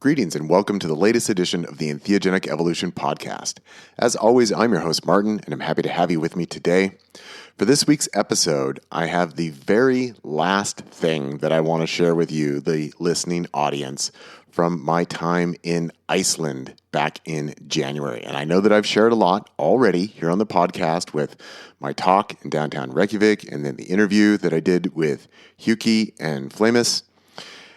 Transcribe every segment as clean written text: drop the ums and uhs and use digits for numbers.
Greetings and welcome to the latest edition of the Entheogenic Evolution podcast. As always, I'm your host, Martin, and I'm happy to have you with me today. For this week's episode, I have the very last thing that I want to share with you, the listening audience, from my time in Iceland back in January. And I know that I've shared a lot already here on the podcast with my talk in downtown Reykjavik and then the interview that I did with Huki and Flamus.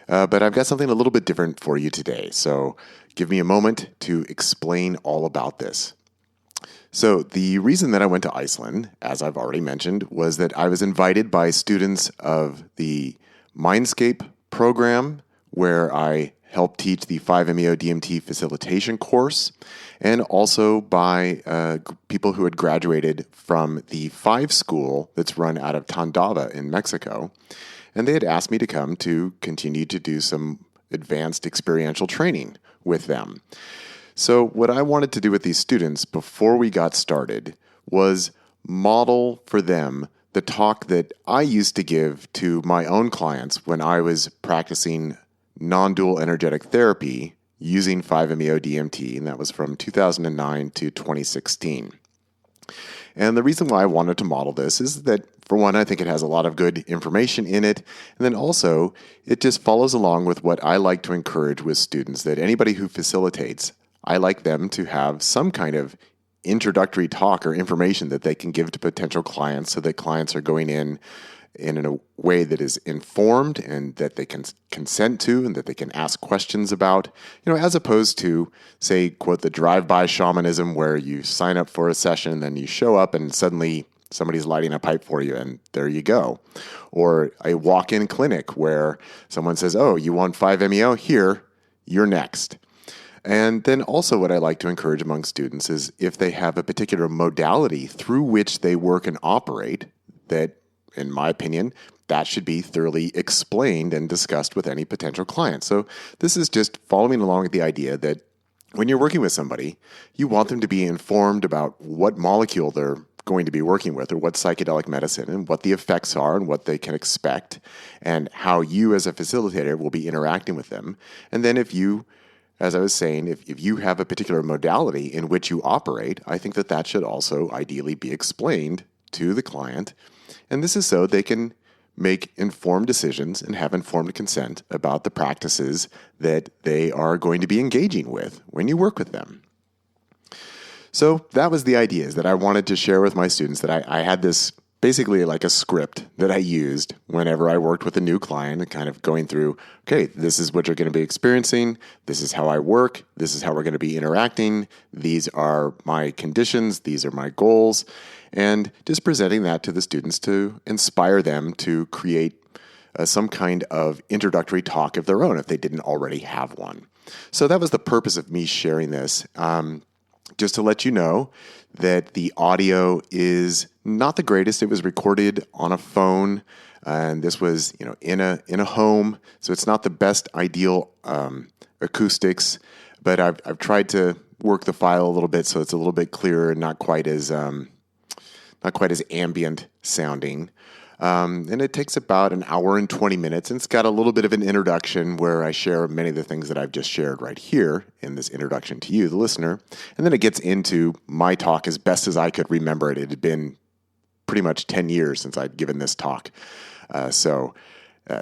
But I've got something a little bit different for you today, so give me a moment to explain all about this. So the reason that I went to Iceland, as I've already mentioned, was that I was invited by students of the Mindscape program, where I helped teach the 5-MeO DMT facilitation course, and also by people who had graduated from the 5 school that's run out of Tandava in Mexico. And they had asked me to come to continue to do some advanced experiential training with them. So what I wanted to do with these students before we got started was model for them the talk that I used to give to my own clients when I was practicing Nondual energetic therapy using 5-MeO DMT, and that was from 2009 to 2016. And the reason why I wanted to model this is that, for one, I think it has a lot of good information in it. And then also, it just follows along with what I like to encourage with students, that anybody who facilitates, I like them to have some kind of introductory talk or information that they can give to potential clients so that clients are going in a way that is informed and that they can consent to and that they can ask questions about, as opposed to, say, quote, the drive-by shamanism where you sign up for a session, then you show up and suddenly somebody's lighting a pipe for you and there you go. Or a walk-in clinic where someone says, oh, you want 5-MeO? Here, you're next. And then also what I like to encourage among students is if they have a particular modality through which they work and operate, that in my opinion, that should be thoroughly explained and discussed with any potential client. So this is just following along with the idea that when you're working with somebody, you want them to be informed about what molecule they're going to be working with or what psychedelic medicine and what the effects are and what they can expect and how you as a facilitator will be interacting with them. And then if you, as I was saying, if you have a particular modality in which you operate, I think that should also ideally be explained to the client. And this is so they can make informed decisions and have informed consent about the practices that they are going to be engaging with when you work with them. So that was the ideas that I wanted to share with my students, that I had this basically like a script that I used whenever I worked with a new client and kind of going through, okay, this is what you're going to be experiencing. This is how I work. This is how we're going to be interacting. These are my conditions. These are my goals. And just presenting that to the students to inspire them to create some kind of introductory talk of their own if they didn't already have one. So that was the purpose of me sharing this. Just to let you know that the audio is not the greatest. It was recorded on a phone, and this was, in a home, so it's not the best ideal acoustics. But I've tried to work the file a little bit so it's a little bit clearer and not quite as ambient sounding. And it takes about an hour and 20 minutes, and it's got a little bit of an introduction where I share many of the things that I've just shared right here in this introduction to you, the listener. And then it gets into my talk as best as I could remember it. It had been pretty much 10 years since I'd given this talk. So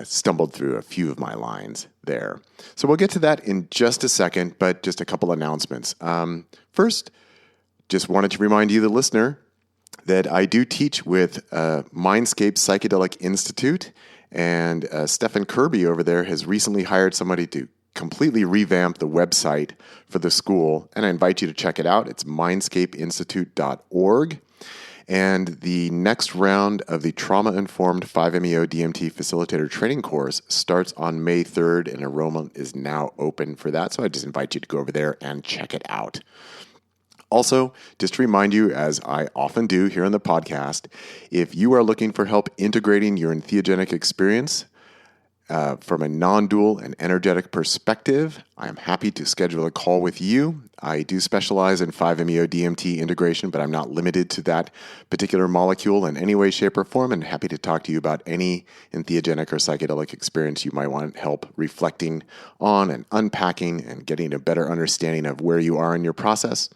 stumbled through a few of my lines there. So we'll get to that in just a second, but just a couple announcements. First, just wanted to remind you, the listener, that I do teach with Mindscape Psychedelic Institute, and Stephen Kirby over there has recently hired somebody to completely revamp the website for the school, and I invite you to check it out. It's mindscapeinstitute.org. And the next round of the Trauma-Informed 5-MeO DMT Facilitator Training course starts on May 3rd, and enrollment is now open for that, so I just invite you to go over there and check it out. Also, just to remind you, as I often do here on the podcast, if you are looking for help integrating your entheogenic experience from a non-dual and energetic perspective, I am happy to schedule a call with you. I do specialize in 5-MeO-DMT integration, but I'm not limited to that particular molecule in any way, shape, or form, and happy to talk to you about any entheogenic or psychedelic experience you might want help reflecting on and unpacking and getting a better understanding of where you are in your process.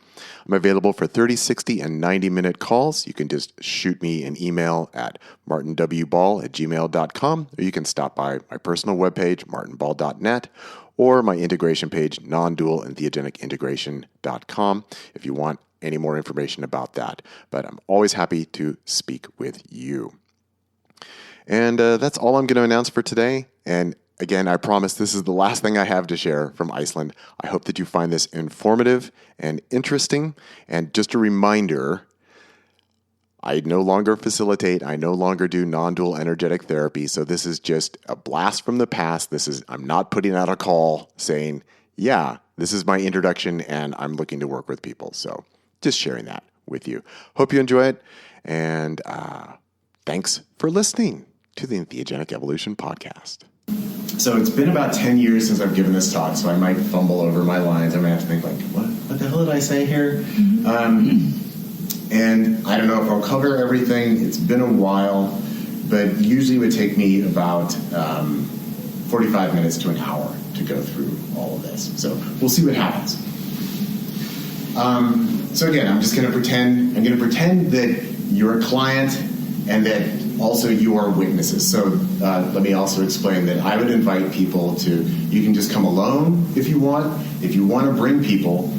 I'm available for 30, 60, and 90-minute calls. You can just shoot me an email at martinwball@gmail.com, or you can stop by my personal webpage, martinball.net, or my integration page, nondualentheogenicintegration.com, if you want any more information about that. But I'm always happy to speak with you. And that's all I'm going to announce for today. And again, I promise this is the last thing I have to share from Iceland. I hope that you find this informative and interesting. And just a reminder, I no longer facilitate. I no longer do non-dual energetic therapy. So this is just a blast from the past. I'm not putting out a call saying, yeah, this is my introduction and I'm looking to work with people. So just sharing that with you. Hope you enjoy it. And thanks for listening to the Entheogenic Evolution Podcast. So it's been about 10 years since I've given this talk, so I might fumble over my lines. I might have to think like, what the hell did I say here? And I don't know if I'll cover everything. It's been a while, but usually it would take me about 45 minutes to an hour to go through all of this. So we'll see what happens. So again, I'm going to pretend that you're a client and that also you are witnesses. So let me also explain that I would invite people you can just come alone if you want. If you want to bring people,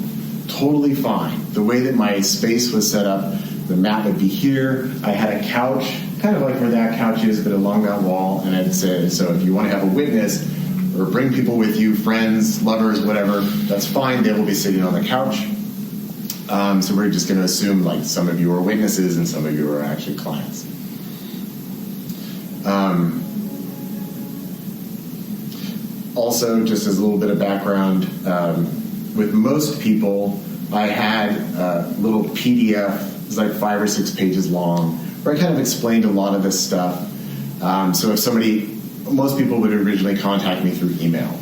totally fine. The way that my space was set up, the mat would be here. I had a couch, kind of like where that couch is, but along that wall. And it said, so if you want to have a witness or bring people with you, friends, lovers, whatever, that's fine. They will be sitting on the couch. So we're just going to assume like some of you are witnesses and some of you are actually clients. Also, just as a little bit of background, with most people, I had a little PDF, it's like 5 or 6 pages long, where I kind of explained a lot of this stuff. So if most people would originally contact me through email,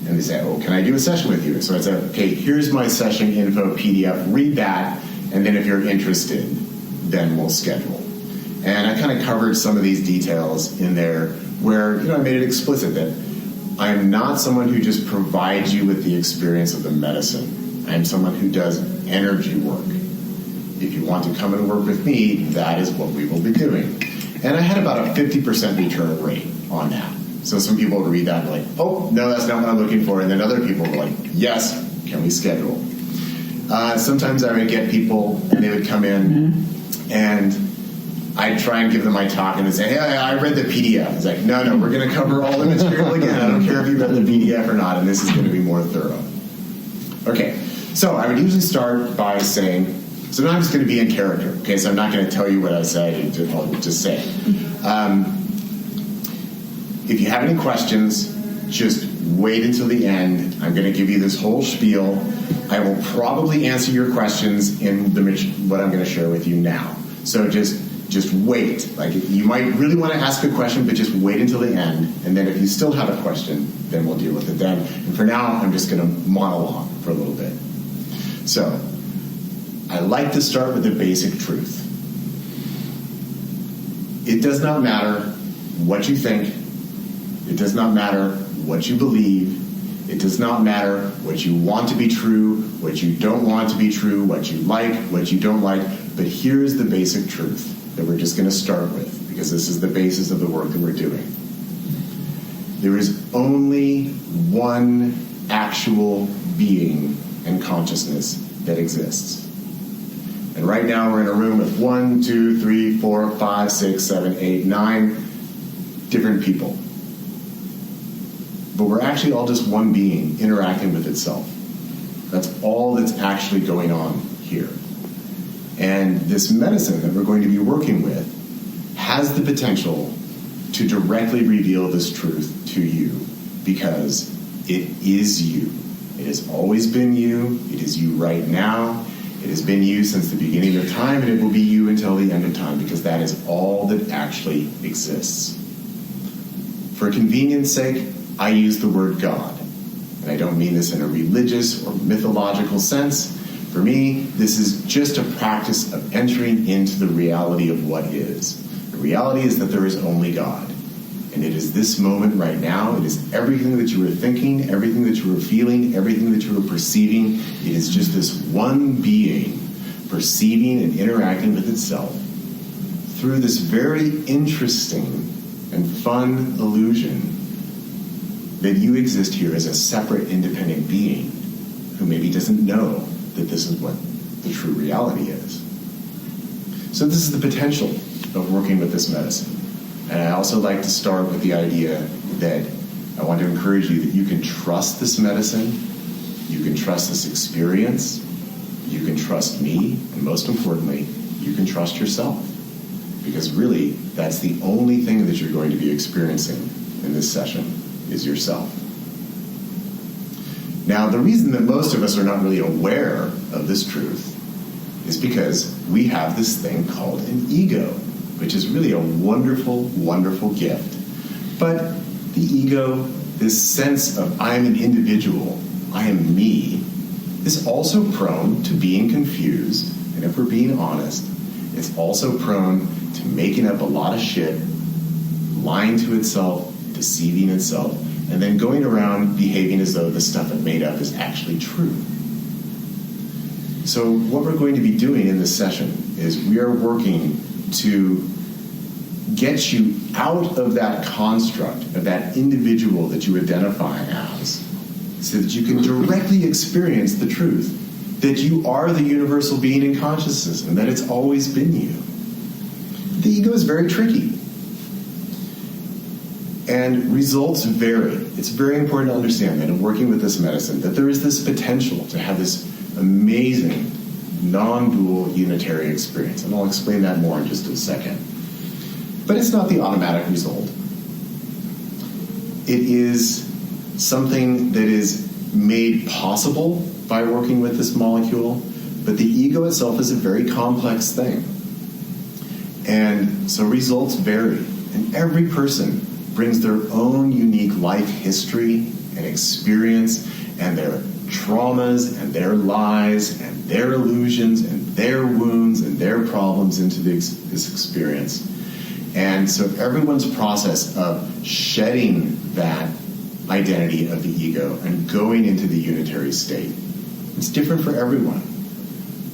and they say, oh, can I do a session with you? So I said, okay, here's my session info PDF, read that, and then if you're interested, then we'll schedule. And I kind of covered some of these details in there where, I made it explicit that I am not someone who just provides you with the experience of the medicine. I am someone who does energy work. If you want to come and work with me, that is what we will be doing. And I had about a 50% return rate on that. So some people would read that and be like, oh, no, that's not what I'm looking for. And then other people were like, yes, can we schedule? Sometimes I would get people and they would come in and I'd try and give them my talk and they'd say, hey, I read the PDF. It's like, no, we're going to cover all the material again. I don't care if you read the PDF or not, and this is going to be more thorough. Okay, so I would usually start by saying, so now I'm just going to be in character, okay? So I'm not going to tell you what I say, I'll just say. If you have any questions, just wait until the end. I'm going to give you this whole spiel. I will probably answer your questions in what I'm going to share with you now. So just wait. Like, you might really want to ask a question, but just wait until the end. And then if you still have a question, then we'll deal with it then. And for now, I'm just going to monologue for a little bit. So I like to start with the basic truth. It does not matter what you think. It does not matter what you believe. It does not matter what you want to be true, what you don't want to be true, what you like, what you don't like. But here's the basic truth that we're just going to start with, because this is the basis of the work that we're doing. There is only one actual being and consciousness that exists. And right now we're in a room with 1, 2, 3, 4, 5, 6, 7, 8, 9 different people. But we're actually all just one being interacting with itself. That's all that's actually going on here. And this medicine that we're going to be working with has the potential to directly reveal this truth to you, because it is you. It has always been you. It is you right now. It has been you since the beginning of time, and it will be you until the end of time, because that is all that actually exists. For convenience sake, I use the word God. And I don't mean this in a religious or mythological sense. For me, this is just a practice of entering into the reality of what is. The reality is that there is only God. And it is this moment right now. It is everything that you were thinking, everything that you were feeling, everything that you were perceiving. It is just this one being perceiving and interacting with itself through this very interesting and fun illusion that you exist here as a separate, independent being who maybe doesn't know that this is what the true reality is. So this is the potential of working with this medicine. And I also like to start with the idea that I want to encourage you that you can trust this medicine, you can trust this experience, you can trust me, and most importantly, you can trust yourself. Because really, that's the only thing that you're going to be experiencing in this session is yourself. Now, the reason that most of us are not really aware of this truth is because we have this thing called an ego, which is really a wonderful, wonderful gift. But the ego, this sense of I am an individual, I am me, is also prone to being confused, and if we're being honest, it's also prone to making up a lot of shit, lying to itself, deceiving itself, and then going around behaving as though the stuff it made up is actually true. So what we're going to be doing in this session is we are working to get you out of that construct of that individual that you identify as, so that you can directly experience the truth that you are the universal being in consciousness and that it's always been you. The ego is very tricky. And results vary. It's very important to understand that in working with this medicine, that there is this potential to have this amazing non-dual unitary experience. And I'll explain that more in just a second. But it's not the automatic result. It is something that is made possible by working with this molecule, but the ego itself is a very complex thing. And so results vary. And every person brings their own unique life history and experience and their traumas and their lies and their illusions and their wounds and their problems into this experience. And so everyone's process of shedding that identity of the ego and going into the unitary state, it's different for everyone.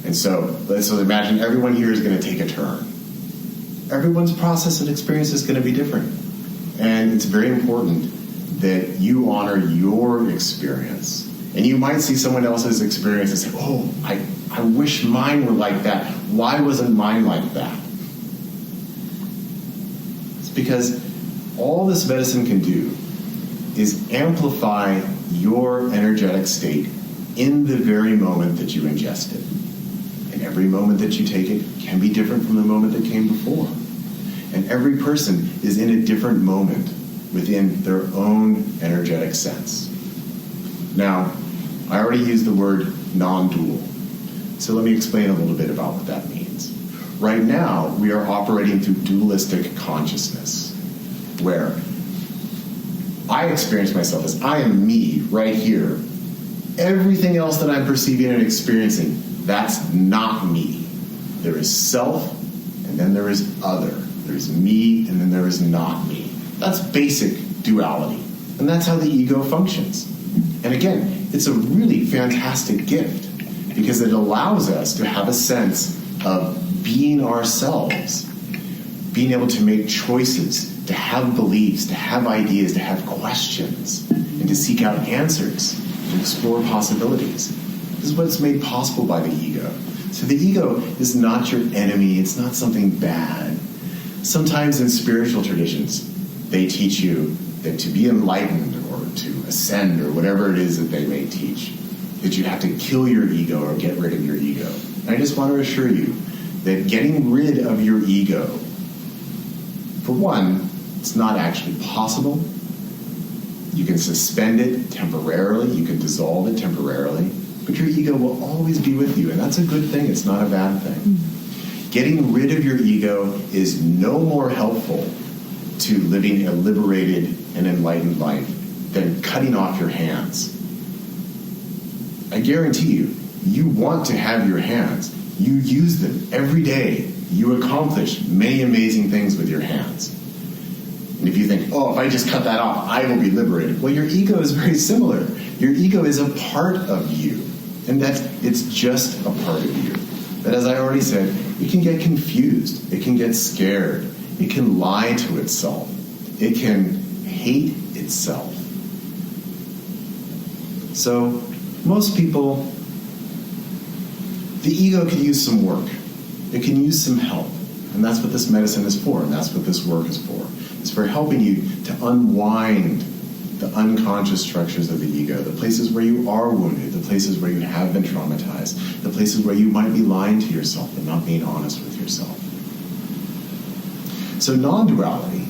And so let's imagine everyone here is going to take a turn. Everyone's process and experience is going to be different. And it's very important that you honor your experience. And you might see someone else's experience and say, oh, I wish mine were like that. Why wasn't mine like that? It's because all this medicine can do is amplify your energetic state in the very moment that you ingest it. And every moment that you take it can be different from the moment that came before. And every person is in a different moment within their own energetic sense. Now, I already used the word non-dual. So let me explain a little bit about what that means. Right now, we are operating through dualistic consciousness, where I experience myself as I am me right here. Everything else that I'm perceiving and experiencing, that's not me. There is self, and then there is other. There's me, and then there is not me. That's basic duality. And that's how the ego functions. And again, it's a really fantastic gift because it allows us to have a sense of being ourselves, being able to make choices, to have beliefs, to have ideas, to have questions, and to seek out answers, to explore possibilities. This is what's made possible by the ego. So the ego is not your enemy. It's not something bad. Sometimes in spiritual traditions, they teach you that to be enlightened or to ascend or whatever it is that they may teach, that you have to kill your ego or get rid of your ego. And I just want to assure you that getting rid of your ego, for one, it's not actually possible. You can suspend it temporarily, you can dissolve it temporarily, but your ego will always be with you, and that's a good thing, it's not a bad thing. Getting rid of your ego is no more helpful to living a liberated and enlightened life than cutting off your hands. I guarantee you, you want to have your hands. You use them every day. You accomplish many amazing things with your hands. And if you think, oh, if I just cut that off, I will be liberated. Well, your ego is very similar. Your ego is a part of you. And it's just a part of you. But as I already said, it can get confused. It can get scared. It can lie to itself. It can hate itself. So most people, the ego could use some work. It can use some help. And that's what this medicine is for, and that's what this work is for. It's for helping you to unwind the unconscious structures of the ego, the places where you are wounded, the places where you have been traumatized, the places where you might be lying to yourself and not being honest with yourself. So non-duality,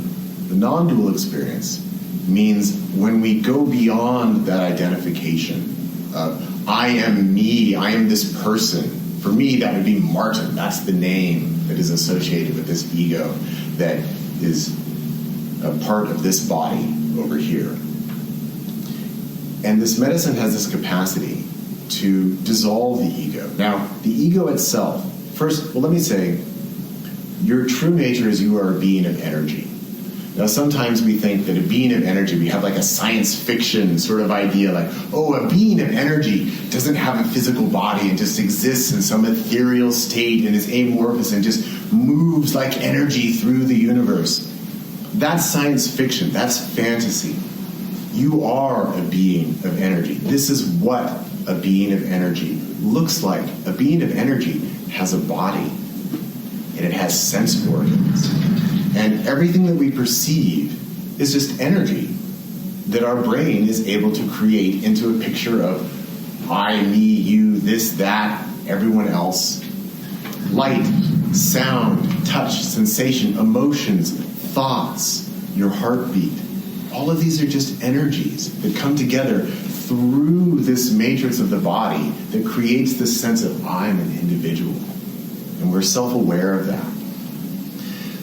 the non-dual experience, means when we go beyond that identification of I am me, I am this person. For me, that would be Martin. That's the name that is associated with this ego that is a part of this body over here. And this medicine has this capacity to dissolve the ego. Now, the ego itself, first, well, let me say, your true nature is you are a being of energy. Now, sometimes we think that a being of energy, we have like a science fiction sort of idea, like, oh, a being of energy doesn't have a physical body and just exists in some ethereal state and is amorphous and just moves like energy through the universe. That's science fiction. That's fantasy. You are a being of energy. This is what a being of energy looks like. A being of energy has a body, and it has sense organs. And everything that we perceive is just energy that our brain is able to create into a picture of I, me, you, this, that, everyone else. Light, sound, touch, sensation, emotions, thoughts, your heartbeat. All of these are just energies that come together through this matrix of the body that creates this sense of I'm an individual. And we're self-aware of that.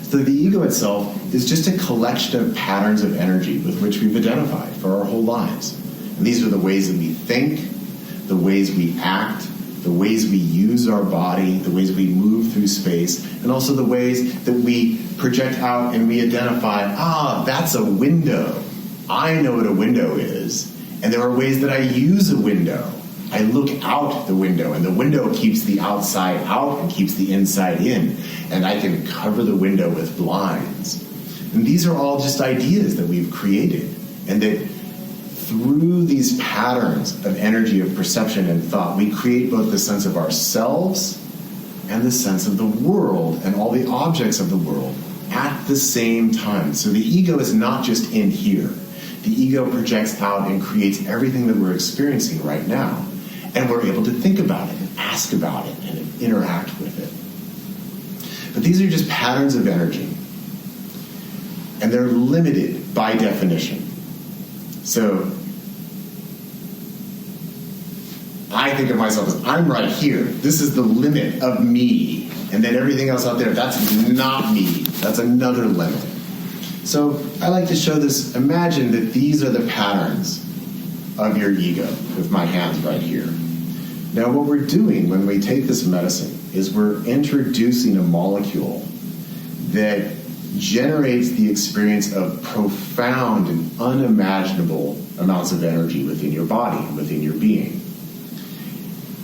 So the ego itself is just a collection of patterns of energy with which we've identified for our whole lives. And these are the ways that we think, the ways we act, the ways we use our body, the ways we move through space, and also the ways that we project out and we identify, that's a window. I know what a window is. And there are ways that I use a window. I look out the window, and the window keeps the outside out and keeps the inside in. And I can cover the window with blinds. And these are all just ideas that we've created. And that through these patterns of energy, of perception and thought, we create both the sense of ourselves and the sense of the world and all the objects of the world at the same time. So the ego is not just in here. The ego projects out and creates everything that we're experiencing right now. And we're able to think about it and ask about it and interact with it. But these are just patterns of energy. And they're limited by definition. So I think of myself as I'm right here. This is the limit of me. And then everything else out there, that's not me. That's another limit. So I like to show this. Imagine that these are the patterns of your ego with my hands right here. Now what we're doing when we take this medicine is we're introducing a molecule that generates the experience of profound and unimaginable amounts of energy within your body, within your being.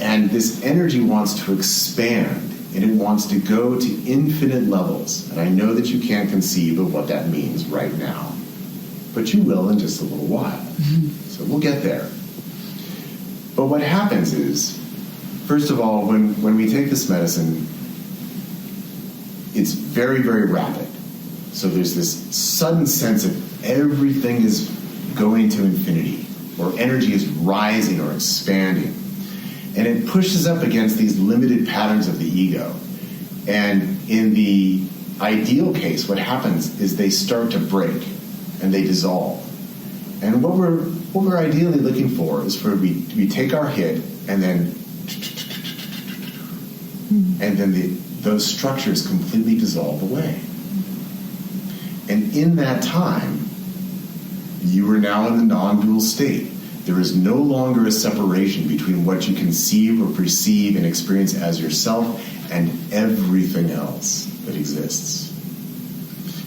And this energy wants to expand, and it wants to go to infinite levels. And I know that you can't conceive of what that means right now, but you will in just a little while. So we'll get there. But what happens is, first of all, when we take this medicine, it's very, very rapid. So there's this sudden sense of everything is going to infinity, or energy is rising or expanding. And it pushes up against these limited patterns of the ego. And in the ideal case, what happens is they start to break and they dissolve. And what we're ideally looking for is for we take our hit and then those structures completely dissolve away. And in that time, you are now in the non-dual state. There is no longer a separation between what you conceive or perceive and experience as yourself and everything else that exists.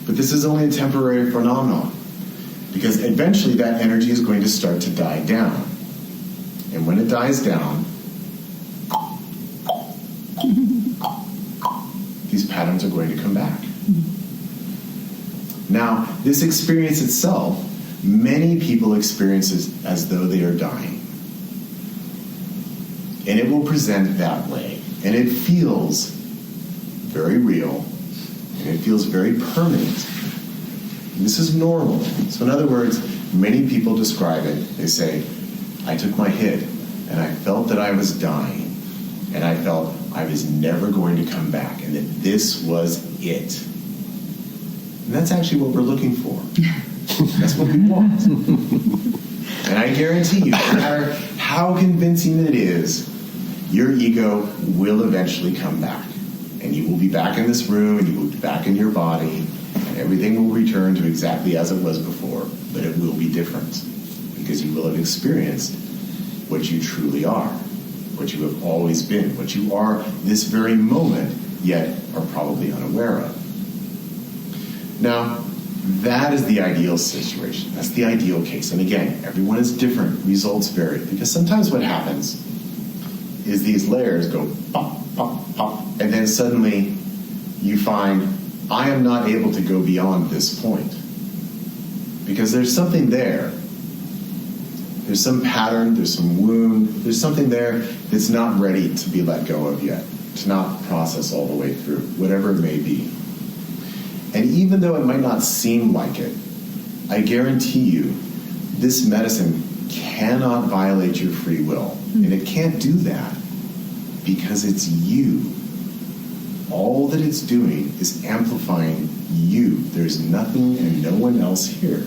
But this is only a temporary phenomenon, because eventually that energy is going to start to die down. And when it dies down, these patterns are going to come back. Now, this experience itself, many people experience it as though they are dying. And it will present that way. And it feels very real. And it feels very permanent. And this is normal. So in other words, many people describe it. They say, I took my hit, and I felt that I was dying. And I felt I was never going to come back, and that this was it. And that's actually what we're looking for. That's what we want. And I guarantee you, no matter how convincing it is, your ego will eventually come back. And you will be back in this room, and you will be back in your body, and everything will return to exactly as it was before, but it will be different, because you will have experienced what you truly are, what you have always been, what you are this very moment, yet are probably unaware of. Now, that is the ideal situation. That's the ideal case. And again, everyone is different. Results vary. Because sometimes what happens is these layers go pop, pop, pop, and then suddenly you find, I am not able to go beyond this point. Because there's something there. There's some pattern, there's some wound, there's something there that's not ready to be let go of yet, to not process all the way through, whatever it may be. And even though it might not seem like it, I guarantee you, this medicine cannot violate your free will. And it can't do that because it's you. All that it's doing is amplifying you. There's nothing and no one else here.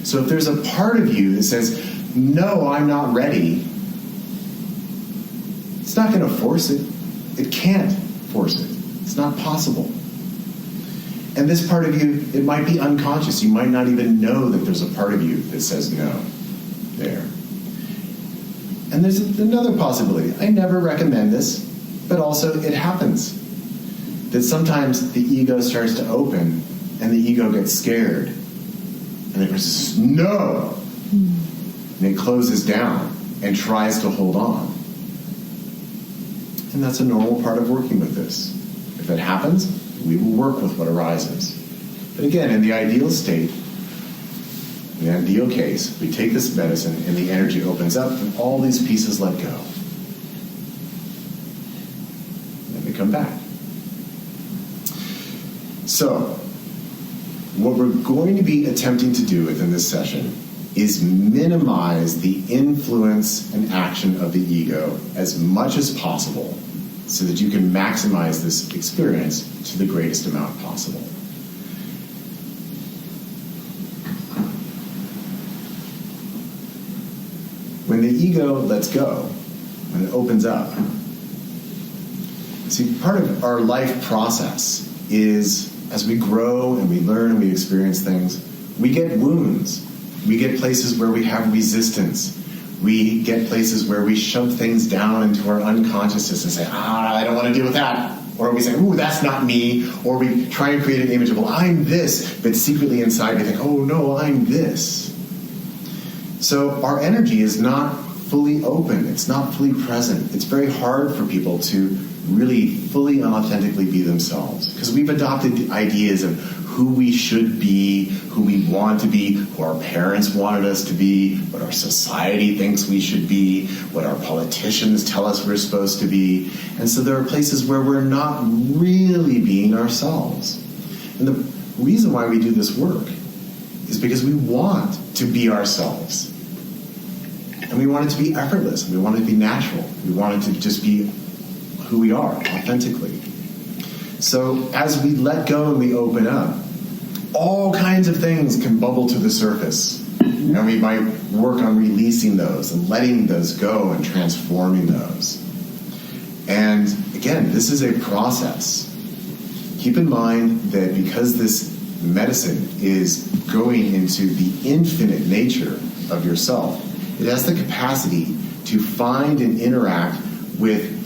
So if there's a part of you that says, no, I'm not ready, it's not going to force it. It can't force it. It's not possible. And this part of you, it might be unconscious. You might not even know that there's a part of you that says no there. And there's another possibility. I never recommend this, but also it happens. That sometimes the ego starts to open and the ego gets scared. And it says, no! And it closes down and tries to hold on. And that's a normal part of working with this. If it happens, we will work with what arises. But again, in the ideal state, in the ideal case, we take this medicine and the energy opens up and all these pieces let go. And then they come back. So, what we're going to be attempting to do within this session is minimize the influence and action of the ego as much as possible so that you can maximize this experience to the greatest amount possible. When the ego lets go, when it opens up, see, part of our life process is as we grow and we learn and we experience things, we get wounds. We get places where we have resistance. We get places where we shove things down into our unconsciousness and say, I don't want to deal with that. Or we say, ooh, that's not me. Or we try and create an image of, well, I'm this. But secretly inside we think, oh, no, I'm this. So our energy is not fully open. It's not fully present. It's very hard for people to really fully and authentically be themselves. Because we've adopted the ideas of who we should be, who we want to be, who our parents wanted us to be, what our society thinks we should be, what our politicians tell us we're supposed to be. And so there are places where we're not really being ourselves. And the reason why we do this work is because we want to be ourselves. And we want it to be effortless. We want it to be natural. We want it to just be who we are, authentically. So as we let go and we open up, all kinds of things can bubble to the surface. And we might work on releasing those and letting those go and transforming those. And again, this is a process. Keep in mind that because this medicine is going into the infinite nature of yourself, It has the capacity to find and interact with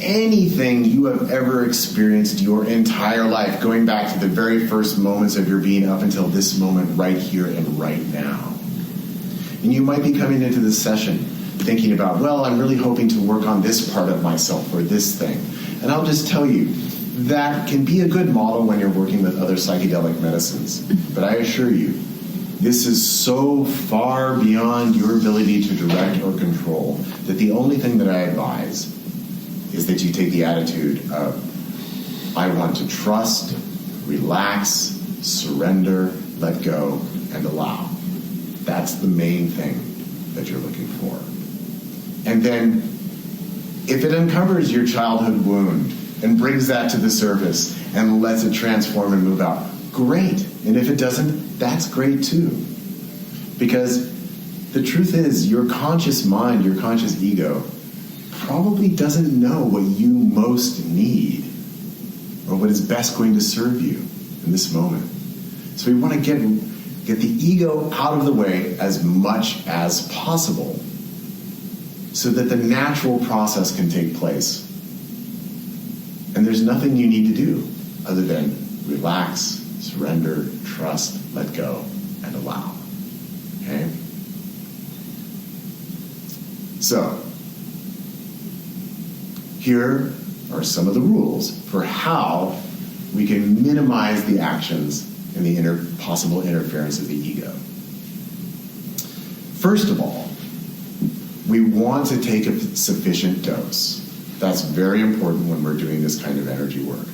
anything you have ever experienced your entire life, going back to the very first moments of your being up until this moment right here and right now. And you might be coming into this session thinking about, well, I'm really hoping to work on this part of myself or this thing. And I'll just tell you, that can be a good model when you're working with other psychedelic medicines. But I assure you, this is so far beyond your ability to direct or control that the only thing that I advise is that you take the attitude of, I want to trust, relax, surrender, let go, and allow. That's the main thing that you're looking for. And then, if it uncovers your childhood wound and brings that to the surface and lets it transform and move out, great. And if it doesn't, that's great too. Because the truth is, your conscious mind, your conscious ego, probably doesn't know what you most need or what is best going to serve you in this moment. So we want to get the ego out of the way as much as possible so that the natural process can take place. And there's nothing you need to do other than relax, surrender, trust, let go, and allow. Okay? So, here are some of the rules for how we can minimize the actions and the possible interference of the ego. First of all, we want to take a sufficient dose. That's very important when we're doing this kind of energy work.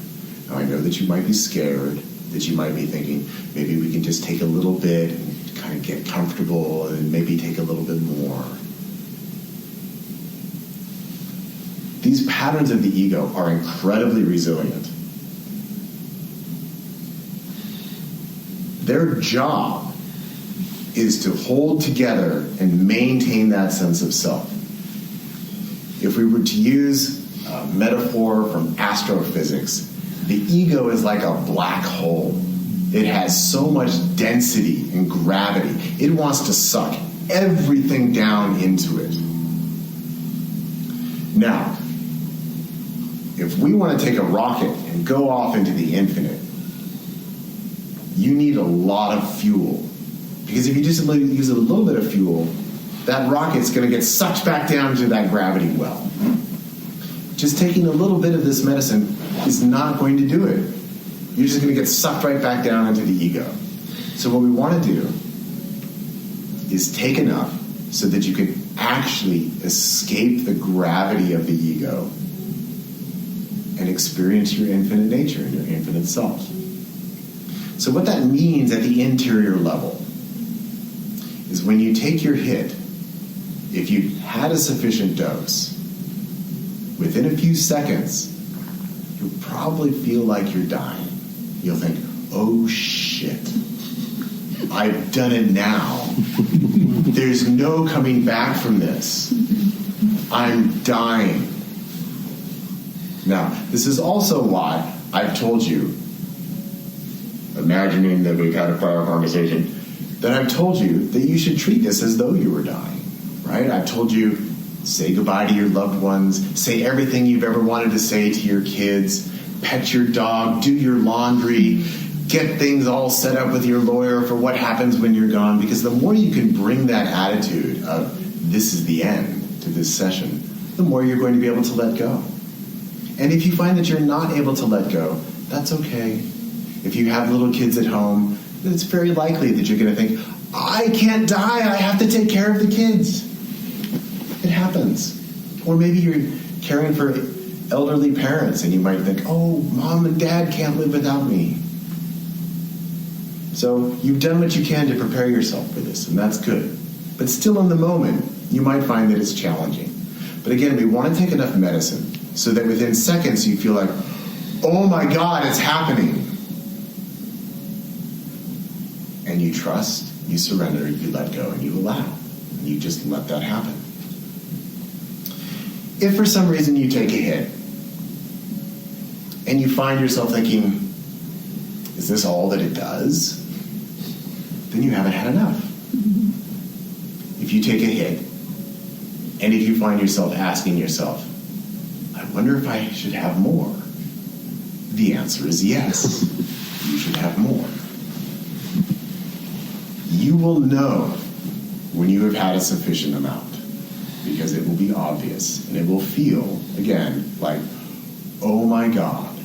Now, I know that you might be scared, that you might be thinking, maybe we can just take a little bit and kind of get comfortable and maybe take a little bit more. These patterns of the ego are incredibly resilient. Their job is to hold together and maintain that sense of self. If we were to use a metaphor from astrophysics, the ego is like a black hole. It has so much density and gravity. It wants to suck everything down into it. Now, if we want to take a rocket and go off into the infinite, you need a lot of fuel. Because if you just use a little bit of fuel, that rocket's going to get sucked back down to that gravity well. Just taking a little bit of this medicine is not going to do it. You're just going to get sucked right back down into the ego. So what we want to do is take enough so that you can actually escape the gravity of the ego and experience your infinite nature and your infinite self. So what that means at the interior level is when you take your hit, if you had a sufficient dose, within a few seconds, you'll probably feel like you're dying. You'll think, oh shit, I've done it now. There's no coming back from this. I'm dying. Now, this is also why I've told you, imagining that we've had a prior conversation, that I've told you that you should treat this as though you were dying, right? I've told you, say goodbye to your loved ones, say everything you've ever wanted to say to your kids, pet your dog, do your laundry, get things all set up with your lawyer for what happens when you're gone, because the more you can bring that attitude of this is the end to this session, the more you're going to be able to let go. And if you find that you're not able to let go, that's okay. If you have little kids at home, it's very likely that you're going to think, I can't die, I have to take care of the kids. It happens. Or maybe you're caring for elderly parents and you might think, oh, mom and dad can't live without me. So you've done what you can to prepare yourself for this, and that's good. But still in the moment, you might find that it's challenging. But again, we want to take enough medicine so that within seconds you feel like, oh my God, it's happening. And you trust, you surrender, you let go, and you allow. And you just let that happen. If for some reason you take a hit and you find yourself thinking, is this all that it does? Then you haven't had enough. If if you take a hit, and if you find yourself asking yourself, I wonder if I should have more, the answer is yes. You should have more. You will know when you have had a sufficient amount, because it will be obvious, and it will feel, again, like, oh my God,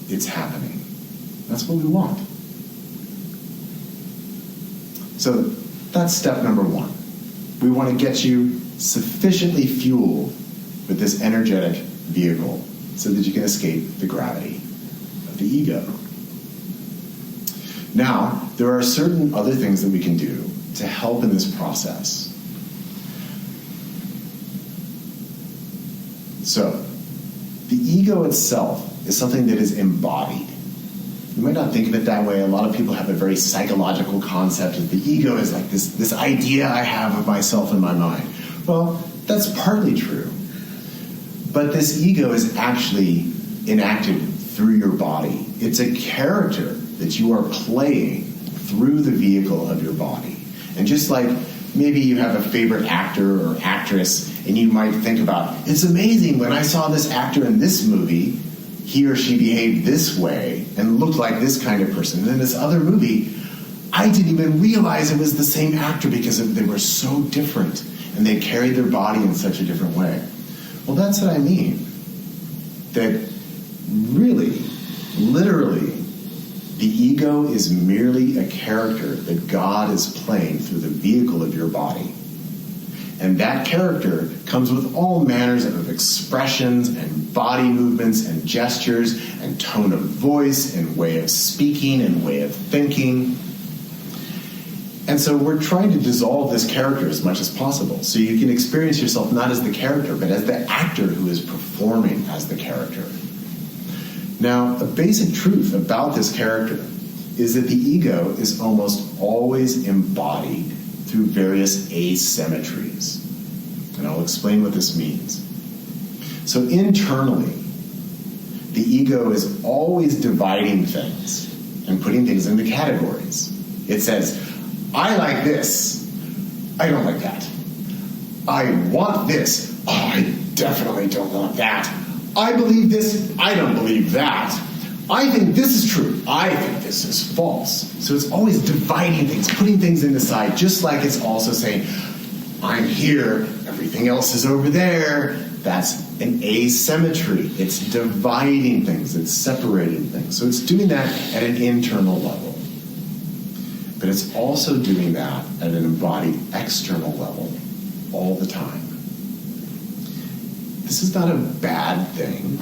it's happening. That's what we want. So that's step number one. We want to get you sufficiently fueled with this energetic vehicle so that you can escape the gravity of the ego. Now, there are certain other things that we can do to help in this process. So, the ego itself is something that is embodied. You might not think of it that way. A lot of people have a very psychological concept of the ego as like this idea I have of myself in my mind. Well, that's partly true. But this ego is actually enacted through your body. It's a character that you are playing through the vehicle of your body. And just like maybe you have a favorite actor or actress, and you might think about, it's amazing when I saw this actor in this movie, he or she behaved this way and looked like this kind of person. And in this other movie, I didn't even realize it was the same actor because they were so different and they carried their body in such a different way. Well, that's what I mean. That really, literally, the ego is merely a character that God is playing through the vehicle of your body. And that character comes with all manners of expressions and body movements and gestures and tone of voice and way of speaking and way of thinking. And so we're trying to dissolve this character as much as possible so you can experience yourself not as the character, but as the actor who is performing as the character. Now, a basic truth about this character is that the ego is almost always embodied through various asymmetries. And I'll explain what this means. So internally, the ego is always dividing things and putting things into categories. It says, I like this. I don't like that. I want this. Oh, I definitely don't want that. I believe this. I don't believe that. I think this is true. I think this is false. So it's always dividing things, putting things in the side, just like it's also saying, I'm here, everything else is over there. That's an asymmetry. It's dividing things, it's separating things. So it's doing that at an internal level. But it's also doing that at an embodied external level all the time. This is not a bad thing.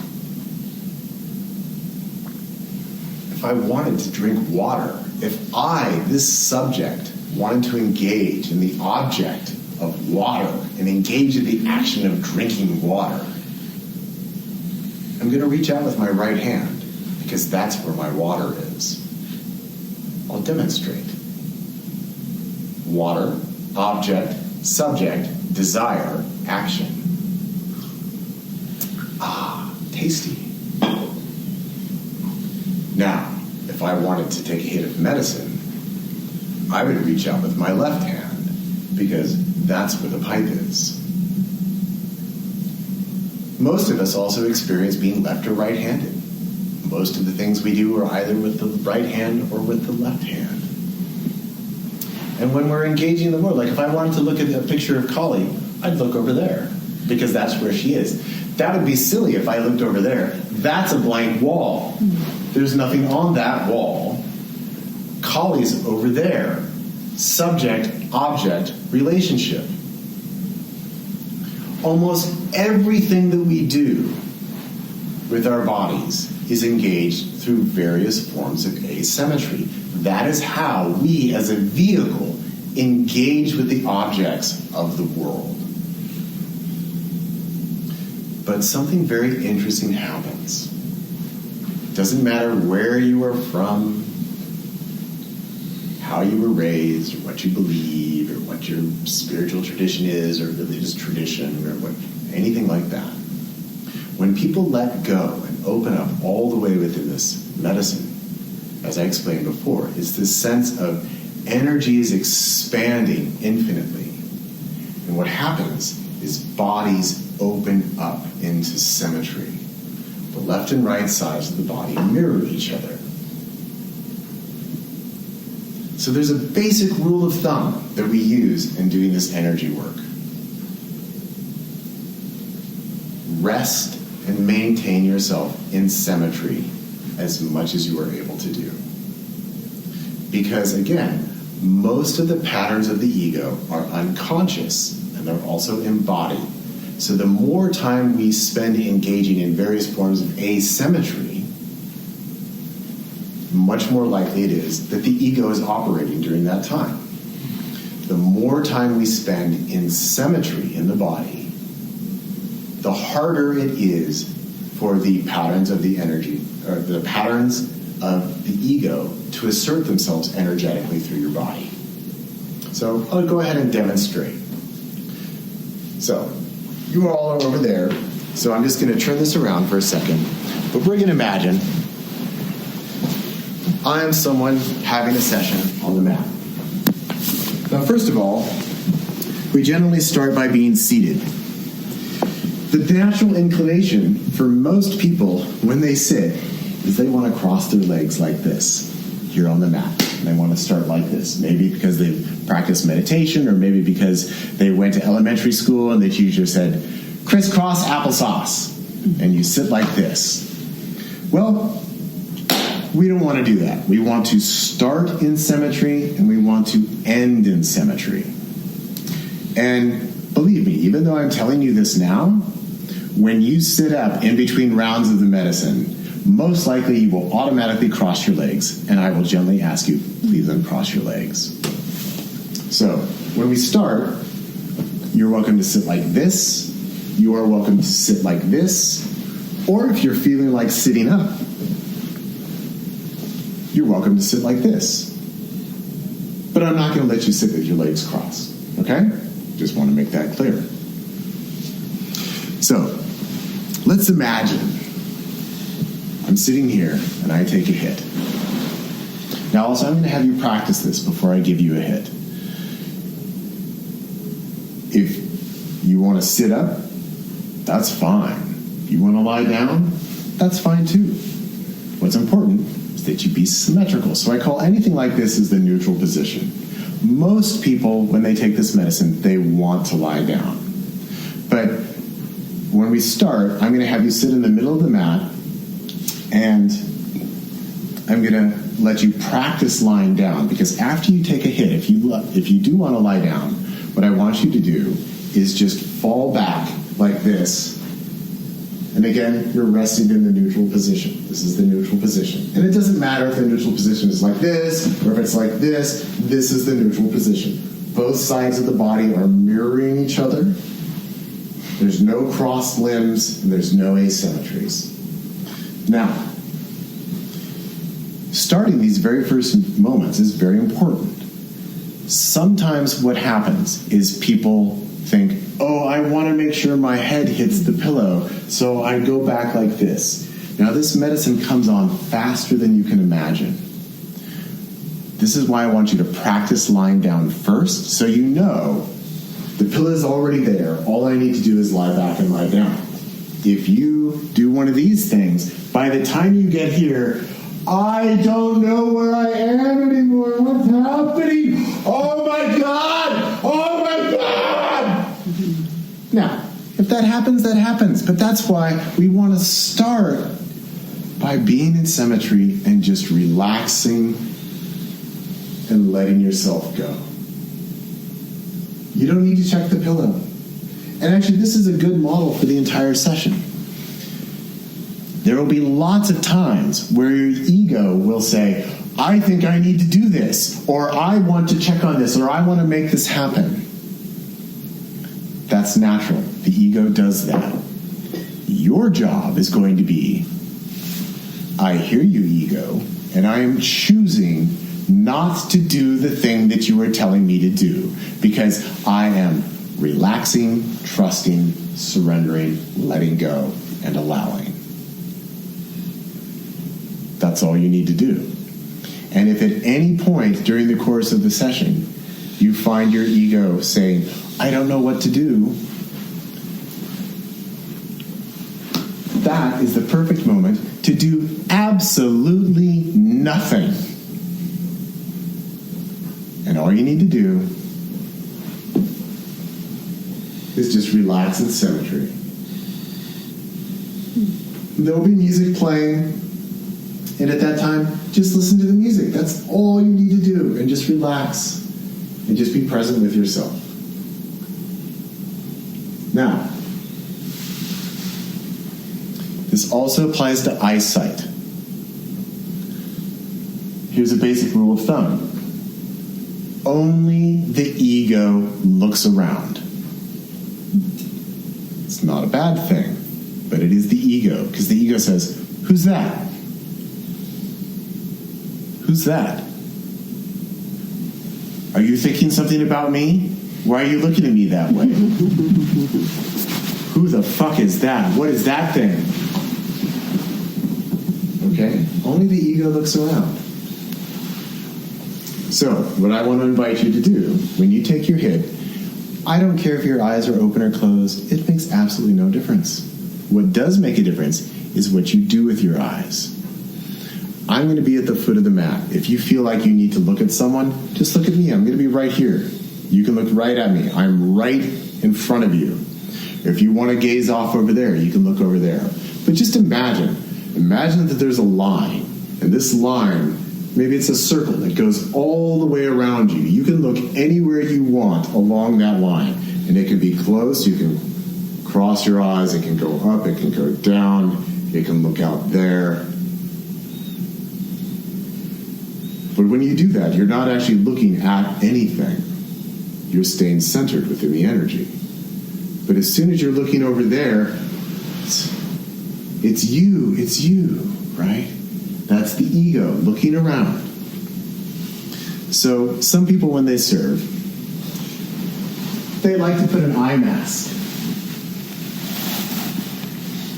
If I wanted to drink water, if I, this subject, wanted to engage in the object of water and engage in the action of drinking water, I'm going to reach out with my right hand because that's where my water is. I'll demonstrate. Water, object, subject, desire, action. Ah, tasty. Now, if I wanted to take a hit of medicine, I would reach out with my left hand because that's where the pipe is. Most of us also experience being left or right-handed. Most of the things we do are either with the right hand or with the left hand. And when we're engaging in the world, like if I wanted to look at a picture of Kali, I'd look over there because that's where she is. That would be silly if I looked over there. That's a blank wall. There's nothing on that wall. Kali's over there. Subject-object relationship. Almost everything that we do with our bodies is engaged through various forms of asymmetry. That is how we, as a vehicle, engage with the objects of the world. But something very interesting happens. Doesn't matter where you are from, how you were raised, or what you believe, or what your spiritual tradition is, or religious tradition, or anything like that. When people let go and open up all the way within this medicine, as I explained before, it's this sense of energy is expanding infinitely. And what happens is bodies open up into symmetry. The left and right sides of the body mirror each other. So there's a basic rule of thumb that we use in doing this energy work. Rest and maintain yourself in symmetry as much as you are able to do. Because again, most of the patterns of the ego are unconscious and they're also embodied. So the more time we spend engaging in various forms of asymmetry, much more likely it is that the ego is operating during that time. The more time we spend in symmetry in the body, the harder it is for the patterns of the energy, or the patterns of the ego to assert themselves energetically through your body. So I'll go ahead and demonstrate. So you all are over there, so I'm just going to turn this around for a second. But we're going to imagine I am someone having a session on the mat. Now, first of all, we generally start by being seated. The natural inclination for most people when they sit is they want to cross their legs like this here on the mat. And they want to start like this. Maybe because they practice meditation, or maybe because they went to elementary school and the teacher said, crisscross applesauce, and you sit like this. Well, we don't want to do that. We want to start in symmetry and we want to end in symmetry. And believe me, even though I'm telling you this now, when you sit up in between rounds of the medicine, most likely you will automatically cross your legs, and I will gently ask you, please uncross your legs. So, when we start, you're welcome to sit like this, you are welcome to sit like this, or if you're feeling like sitting up, you're welcome to sit like this. But I'm not going to let you sit with your legs crossed, okay? Just want to make that clear. So, let's imagine I'm sitting here and I take a hit. Now also I'm going to have you practice this before I give you a hit. If you want to sit up, that's fine. If you want to lie down, that's fine too. What's important is that you be symmetrical. So I call anything like this as the neutral position. Most people, when they take this medicine, they want to lie down. But when we start, I'm going to have you sit in the middle of the mat, and I'm going to let you practice lying down, because after you take a hit, if you do want to lie down, what I want you to do is just fall back like this. And again, you're resting in the neutral position. This is the neutral position. And it doesn't matter if the neutral position is like this, or if it's like this. This is the neutral position. Both sides of the body are mirroring each other. There's no crossed limbs, and there's no asymmetries. Now, starting these very first moments is very important. Sometimes what happens is people think, oh, I want to make sure my head hits the pillow, so I go back like this. Now, this medicine comes on faster than you can imagine. This is why I want you to practice lying down first, so you know the pillow is already there. All I need to do is lie back and lie down. If you do one of these things, by the time you get here, I don't know where I am anymore. What's happening? Oh my God! Oh my God! Now, if that happens, that happens. But that's why we want to start by being in symmetry and just relaxing and letting yourself go. You don't need to check the pillow. And actually, this is a good model for the entire session. There will be lots of times where your ego will say, I think I need to do this, or I want to check on this, or I want to make this happen. That's natural. The ego does that. Your job is going to be, I hear you, ego, and I am choosing not to do the thing that you are telling me to do, because I am relaxing, trusting, surrendering, letting go, and allowing. That's all you need to do. And if at any point during the course of the session you find your ego saying, I don't know what to do, that is the perfect moment to do absolutely nothing. And all you need to do is just relax in symmetry. There'll be music playing, and at that time, just listen to the music. That's all you need to do, and just relax, and just be present with yourself. Now, this also applies to eyesight. Here's a basic rule of thumb. Only the ego looks around. It's not a bad thing, but it is the ego, because the ego says, who's that? Who's that? Are you thinking something about me? Why are you looking at me that way? Who the fuck is that? What is that thing? Okay? Only the ego looks around. So, what I want to invite you to do, when you take your hit, I don't care if your eyes are open or closed. It makes absolutely no difference. What does make a difference is what you do with your eyes. I'm going to be at the foot of the mat. If you feel like you need to look at someone, just look at me. I'm going to be right here. You can look right at me. I'm right in front of you. If you want to gaze off over there, you can look over there. But just imagine that there's a line, and this line, maybe it's a circle that goes all the way around you. You can look anywhere you want along that line, and it can be close. You can cross your eyes. It can go up. It can go down. It can look out there. But when you do that, you're not actually looking at anything. You're staying centered within the energy. But as soon as you're looking over there, it's you, right? That's the ego looking around. So some people, when they serve, they like to put an eye mask.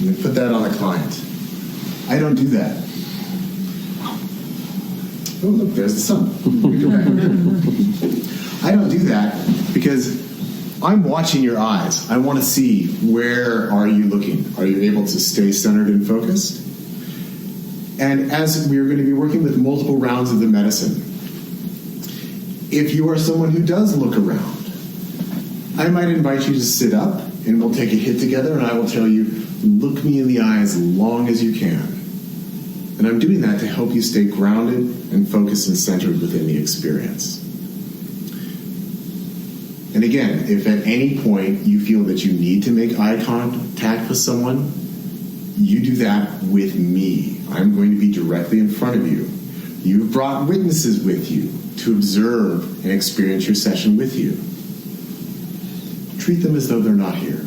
And they put that on the client. I don't do that. Oh, look, there's the sun. I don't do that because I'm watching your eyes. I want to see, where are you looking? Are you able to stay centered and focused? And as we're going to be working with multiple rounds of the medicine, if you are someone who does look around, I might invite you to sit up and we'll take a hit together and I will tell you, look me in the eye as long as you can. And I'm doing that to help you stay grounded and focused and centered within the experience. And again, if at any point you feel that you need to make eye contact with someone, you do that with me. I'm going to be directly in front of you. You've brought witnesses with you to observe and experience your session with you. Treat them as though they're not here.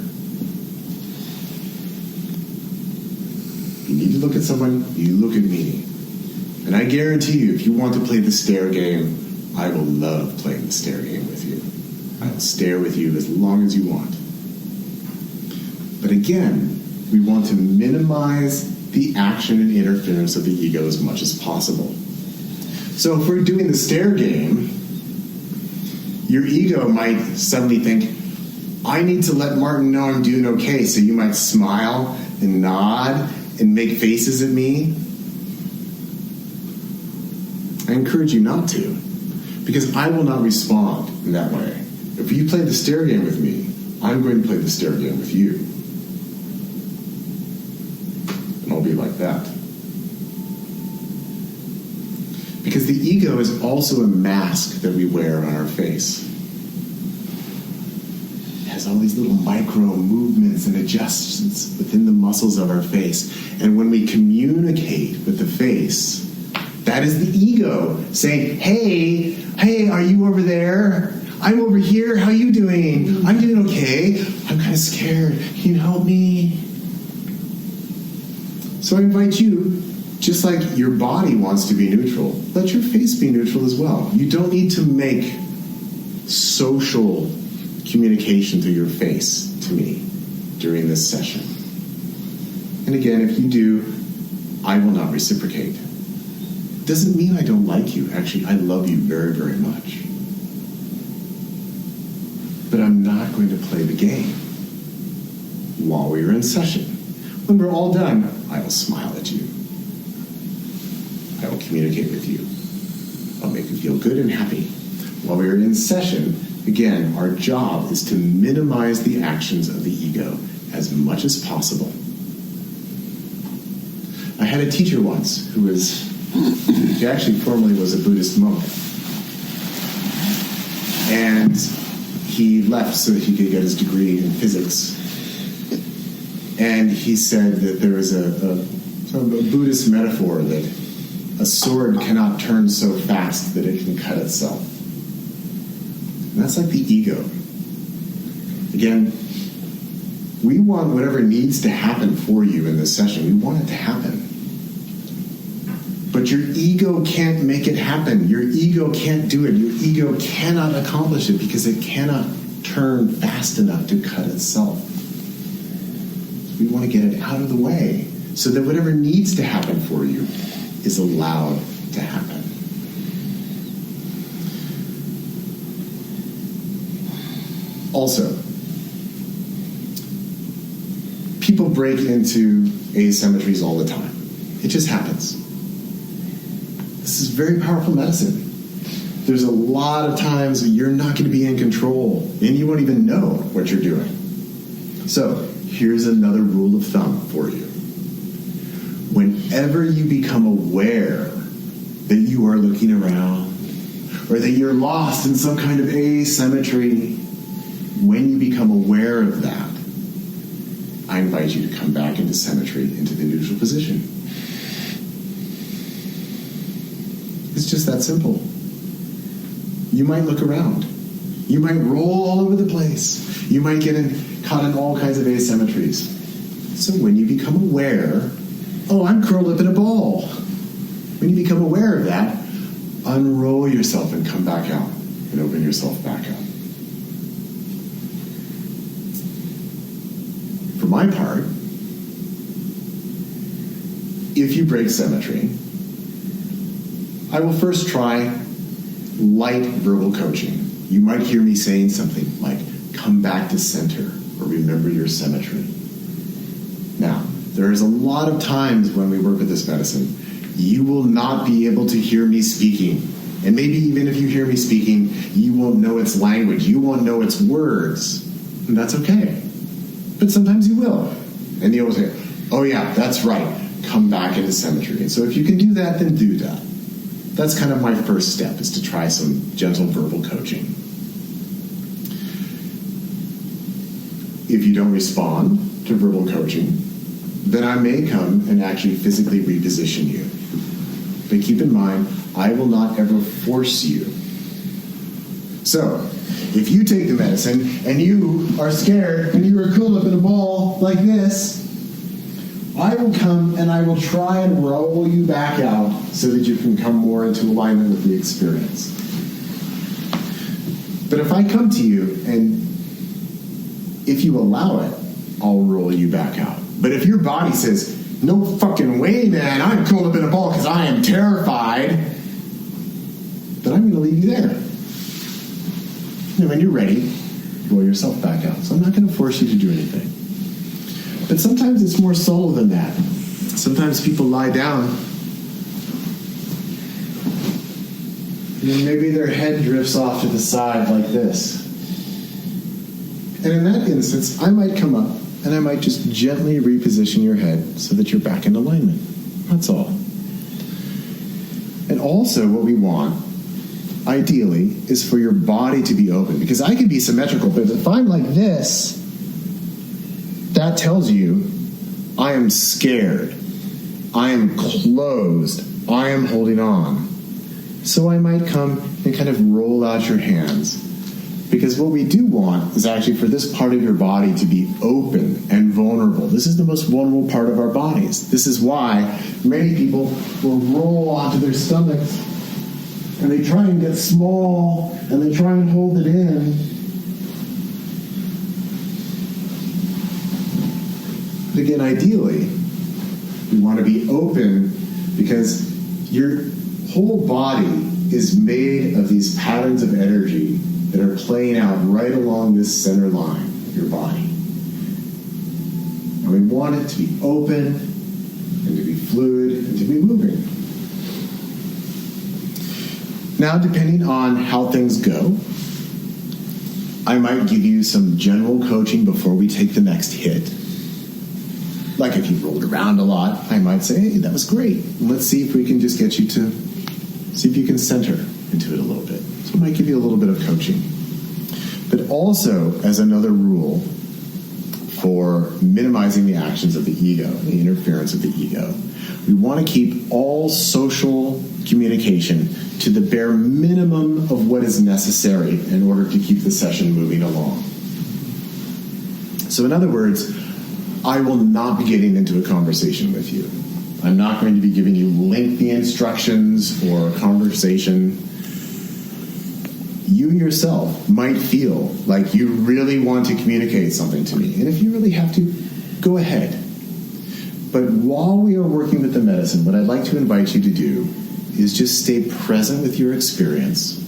You need to look at someone, you look at me. And I guarantee you, if you want to play the stare game, I will love playing the stare game with you. I will stare with you as long as you want. But again, we want to minimize the action and interference of the ego as much as possible. So if we're doing the stare game, your ego might suddenly think, I need to let Martin know I'm doing okay. So you might smile and nod and make faces at me. I encourage you not to, because I will not respond in that way. If you play the stare game with me, I'm going to play the stare game with you. And I'll be like that. Because the ego is also a mask that we wear on our face. It has all these little micro movements and adjustments within the muscles of our face. And when we communicate with the face, that is the ego saying, hey, are you over there? I'm over here. How you doing? I'm doing okay. I'm kind of scared. Can you help me? So I invite you, just like your body wants to be neutral, let your face be neutral as well. You don't need to make social communication through your face to me during this session. And again, if you do, I will not reciprocate. It doesn't mean I don't like you. Actually, I love you very, very much. But I'm not not going to play the game. While we are in session, when we're all done, I will smile at you. I will communicate with you. I'll make you feel good and happy. While we are in session, again, our job is to minimize the actions of the ego as much as possible. I had a teacher once he actually formerly was a Buddhist monk. And he left so that he could get his degree in physics. And he said that there was a Buddhist metaphor that a sword cannot turn so fast that it can cut itself. And that's like the ego. Again, we want whatever needs to happen for you in this session. We want it to happen. But your ego can't make it happen. Your ego can't do it. Your ego cannot accomplish it because it cannot turn fast enough to cut itself. We want to get it out of the way so that whatever needs to happen for you is allowed to happen. Also, people break into asymmetries all the time. It just happens. This is very powerful medicine. There's a lot of times you're not going to be in control and you won't even know what you're doing. So, here's another rule of thumb for you. Whenever you become aware that you are looking around or that you're lost in some kind of asymmetry, when you become aware of that, I invite you to come back into symmetry, into the neutral position. It's just that simple. You might look around. You might roll all over the place. You might get caught in all kinds of asymmetries. So when you become aware, oh, I'm curled up in a ball. When you become aware of that, unroll yourself and come back out and open yourself back up. For my part, if you break symmetry, I will first try light verbal coaching. You might hear me saying something like, come back to center, or remember your symmetry. Now, there is a lot of times when we work with this medicine, you will not be able to hear me speaking. And maybe even if you hear me speaking, you won't know its language. You won't know its words. And that's okay. But sometimes you will. And you'll say, oh yeah, that's right. Come back into symmetry. And so if you can do that, then do that. That's kind of my first step, is to try some gentle verbal coaching. If you don't respond to verbal coaching, then I may come and actually physically reposition you. But keep in mind, I will not ever force you. So, if you take the medicine and you are scared and you are curled up in a ball like this, I will come and I will try and roll you back out so that you can come more into alignment with the experience. But if I come to you and if you allow it, I'll roll you back out. But if your body says, no fucking way, man, I'm curled up in a ball because I am terrified, then I'm going to leave you there. And when you're ready, roll yourself back out. So I'm not going to force you to do anything. But sometimes it's more subtle than that. Sometimes people lie down and then maybe their head drifts off to the side like this. And in that instance, I might come up and I might just gently reposition your head so that you're back in alignment. That's all. And also what we want, ideally, is for your body to be open. Because I can be symmetrical, but if I'm like this, that tells you I am scared, I am closed, I am holding on. So I might come and kind of roll out your hands. Because what we do want is actually for this part of your body to be open and vulnerable. This is the most vulnerable part of our bodies. This is why many people will roll onto their stomachs and they try and get small and they try and hold it in. But again, ideally, we want to be open because your whole body is made of these patterns of energy that are playing out right along this center line of your body. And we want it to be open and to be fluid and to be moving. Now, depending on how things go, I might give you some general coaching before we take the next hit. Like if you rolled around a lot, I might say, hey, that was great. Let's see if we can just get you to, see if you can center into it a little bit. So I might give you a little bit of coaching. But also, as another rule for minimizing the actions of the ego, the interference of the ego, we want to keep all social communication to the bare minimum of what is necessary in order to keep the session moving along. So in other words, I will not be getting into a conversation with you. I'm not going to be giving you lengthy instructions or a conversation. You yourself might feel like you really want to communicate something to me. And if you really have to, go ahead. But while we are working with the medicine, what I'd like to invite you to do is just stay present with your experience.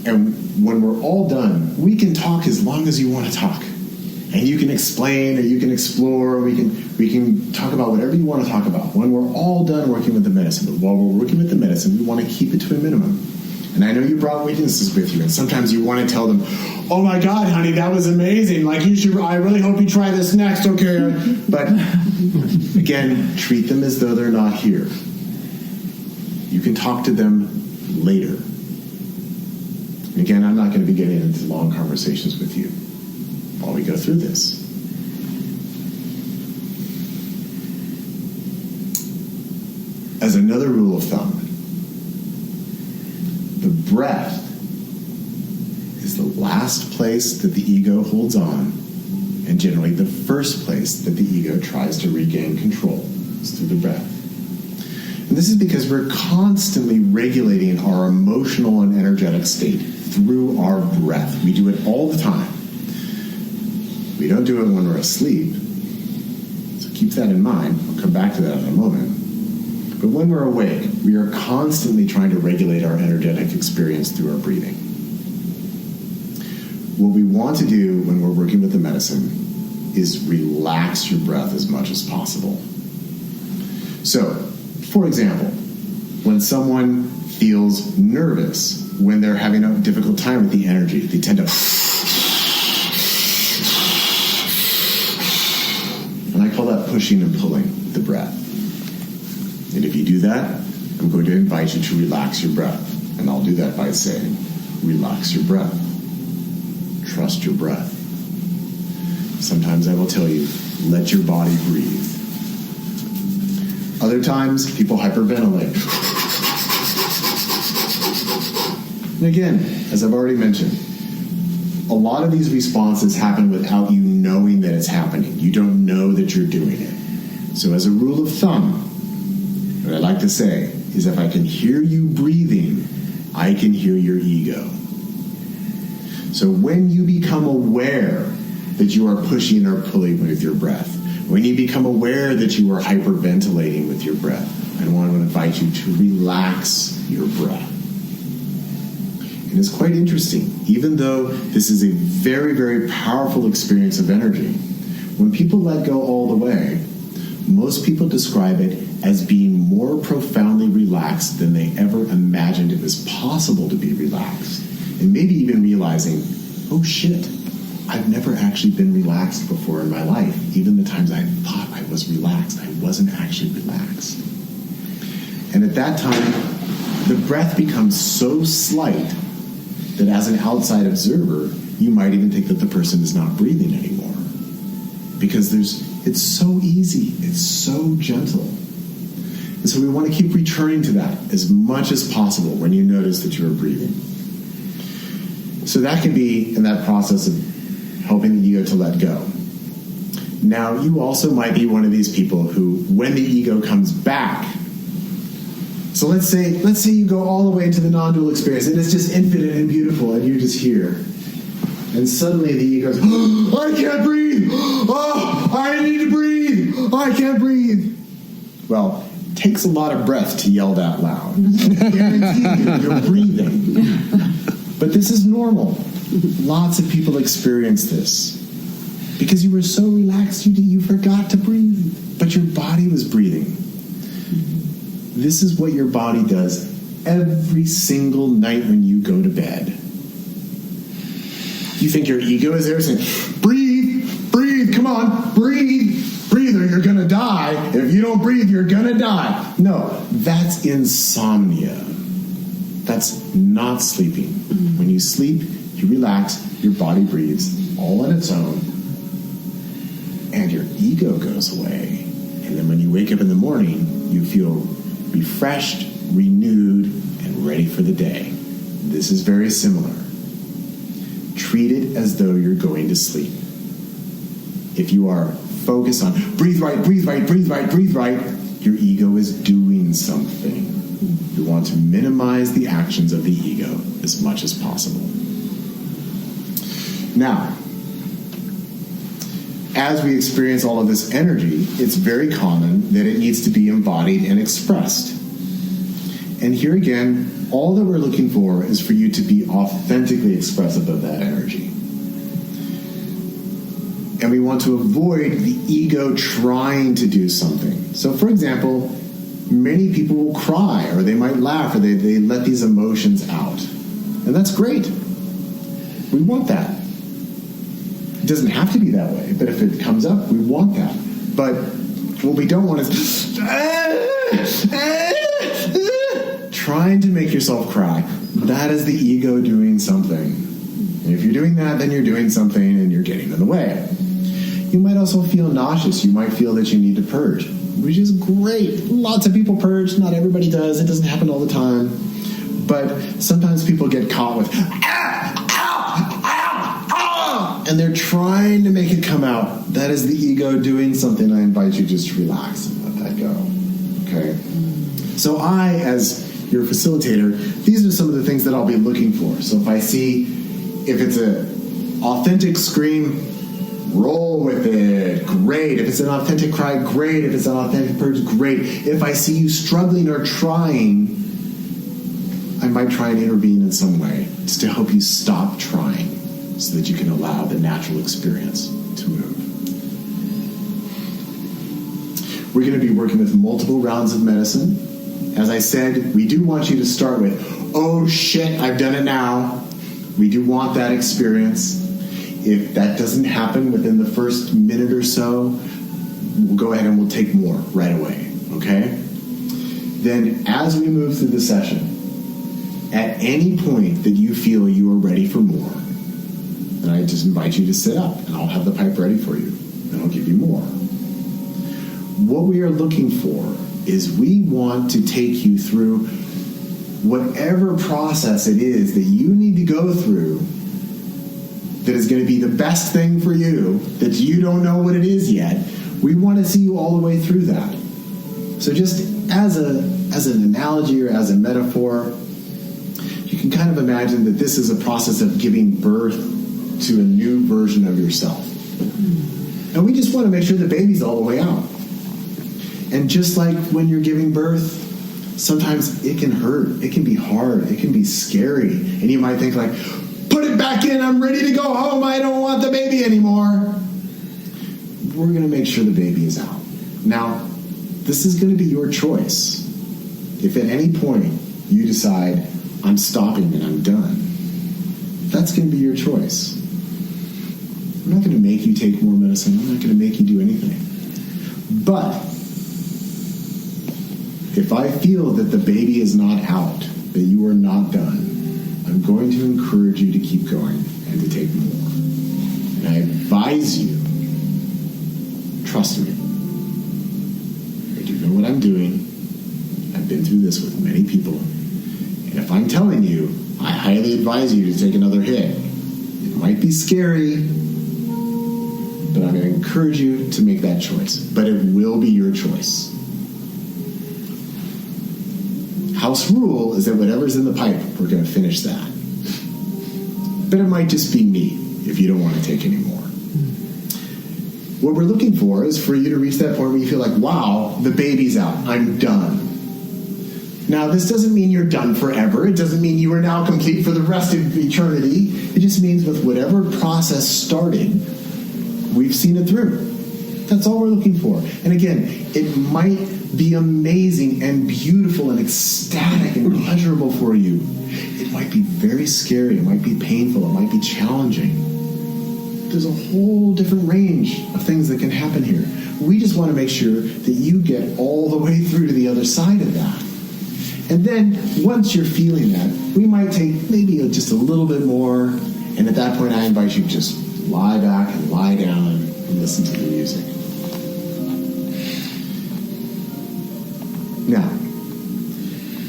And when we're all done, we can talk as long as you want to talk. And you can explain, or you can explore, or we can talk about whatever you want to talk about when we're all done working with the medicine. But while we're working with the medicine, we want to keep it to a minimum. And I know you brought witnesses with you, and sometimes you want to tell them, oh my God, honey, that was amazing. Like, I really hope you try this next, okay? But again, treat them as though they're not here. You can talk to them later. Again, I'm not going to be getting into long conversations with you while we go through this. As another rule of thumb, the breath is the last place that the ego holds on, and generally the first place that the ego tries to regain control is through the breath. And this is because we're constantly regulating our emotional and energetic state through our breath. We do it all the time. We don't do it when we're asleep, so keep that in mind. I'll come back to that in a moment. But when we're awake, we are constantly trying to regulate our energetic experience through our breathing. What we want to do when we're working with the medicine is relax your breath as much as possible. So, for example, when someone feels nervous, when they're having a difficult time with the energy, they tend to... And I call that pushing and pulling the breath. And if you do that, I'm going to invite you to relax your breath. And I'll do that by saying, relax your breath. Trust your breath. Sometimes I will tell you, let your body breathe. Other times, people hyperventilate. And again, as I've already mentioned, a lot of these responses happen without you knowing that it's happening. You don't know that you're doing it. So as a rule of thumb, what I like to say is if I can hear you breathing, I can hear your ego. So when you become aware that you are pushing or pulling with your breath, when you become aware that you are hyperventilating with your breath, I want to invite you to relax your breath. And it's quite interesting. Even though this is a very, very powerful experience of energy, when people let go all the way, most people describe it as being more profoundly relaxed than they ever imagined it was possible to be relaxed. And maybe even realizing, oh shit, I've never actually been relaxed before in my life. Even the times I thought I was relaxed, I wasn't actually relaxed. And at that time, the breath becomes so slight that as an outside observer, you might even think that the person is not breathing anymore. Because it's so easy, it's so gentle. And so we want to keep returning to that as much as possible when you notice that you're breathing. So that can be in that process of helping the ego to let go. Now, you also might be one of these people who, when the ego comes back, so let's say you go all the way to the non-dual experience, and it's just infinite and beautiful, and you're just here. And suddenly the ego goes, oh, I can't breathe! Oh, I need to breathe! Oh, I can't breathe! Well, takes a lot of breath to yell that loud. I guarantee you're breathing. But this is normal. Lots of people experience this. Because you were so relaxed, you forgot to breathe. But your body was breathing. This is what your body does every single night when you go to bed. You think your ego is there saying, breathe, breathe, come on, breathe, breathe, or you're going to die. If you don't breathe, you're going to die. No, that's insomnia. That's not sleeping. When you sleep, you relax, your body breathes all on its own, and your ego goes away. And then when you wake up in the morning, you feel refreshed, renewed, and ready for the day. This is very similar. Treat it as though you're going to sleep. If you are focused on breathe right, breathe right, breathe right, breathe right, your ego is doing something. You want to minimize the actions of the ego as much as possible. Now, as we experience all of this energy, it's very common that it needs to be embodied and expressed. And here again, all that we're looking for is for you to be authentically expressive of that energy. And we want to avoid the ego trying to do something. So, for example, many people will cry, or they might laugh, or they let these emotions out. And that's great. We want that. It doesn't have to be that way, but if it comes up, we want that. But what we don't want is trying to make yourself cry. That is the ego doing something. And if you're doing that, then you're doing something and you're getting in the way. You might also feel nauseous. You might feel that you need to purge, which is great. Lots of people purge. Not everybody does. It doesn't happen all the time. But sometimes people get caught with, and they're trying to make it come out. That is the ego doing something. I invite you just to relax and let that go. Okay? So I, as your facilitator, these are some of the things that I'll be looking for. So if I see, if it's an authentic scream, roll with it. Great. If it's an authentic cry, great. If it's an authentic purge, great. If I see you struggling or trying, I might try and intervene in some way just to help you stop trying, so that you can allow the natural experience to move. We're going to be working with multiple rounds of medicine. As I said, we do want you to start with, oh shit, I've done it now. We do want that experience. If that doesn't happen within the first minute or so, we'll go ahead and we'll take more right away, okay? Then as we move through the session, at any point that you feel you are ready for more, and I just invite you to sit up, and I'll have the pipe ready for you, and I'll give you more. What we are looking for is we want to take you through whatever process it is that you need to go through that is going to be the best thing for you, that you don't know what it is yet. We want to see you all the way through that. So just as an analogy or as a metaphor, you can kind of imagine that this is a process of giving birth to a new version of yourself. And we just want to make sure the baby's all the way out. And just like when you're giving birth, sometimes it can hurt, it can be hard, it can be scary. And you might think like, put it back in, I'm ready to go home, I don't want the baby anymore. We're going to make sure the baby is out. Now, this is going to be your choice. If at any point you decide, I'm stopping and I'm done, that's going to be your choice. I'm not going to make you take more medicine. I'm not going to make you do anything. But if I feel that the baby is not out, that you are not done, I'm going to encourage you to keep going and to take more. And I advise you, trust me, I do know what I'm doing. I've been through this with many people. And if I'm telling you, I highly advise you to take another hit. It might be scary, but I'm going to encourage you to make that choice. But it will be your choice. House rule is that whatever's in the pipe, we're going to finish that. But it might just be me if you don't want to take any more. what we're looking for is for you to reach that point where you feel like, wow, the baby's out. I'm done. Now, this doesn't mean you're done forever. It doesn't mean you are now complete for the rest of eternity. It just means with whatever process started, we've seen it through. That's all we're looking for. And again, it might be amazing and beautiful and ecstatic and pleasurable for you. It might be very scary. It might be painful. It might be challenging. There's a whole different range of things that can happen here. We just want to make sure that you get all the way through to the other side of that. And then, once you're feeling that, we might take maybe just a little bit more, and at that point I invite you to just lie back and lie down and listen to the music. Now,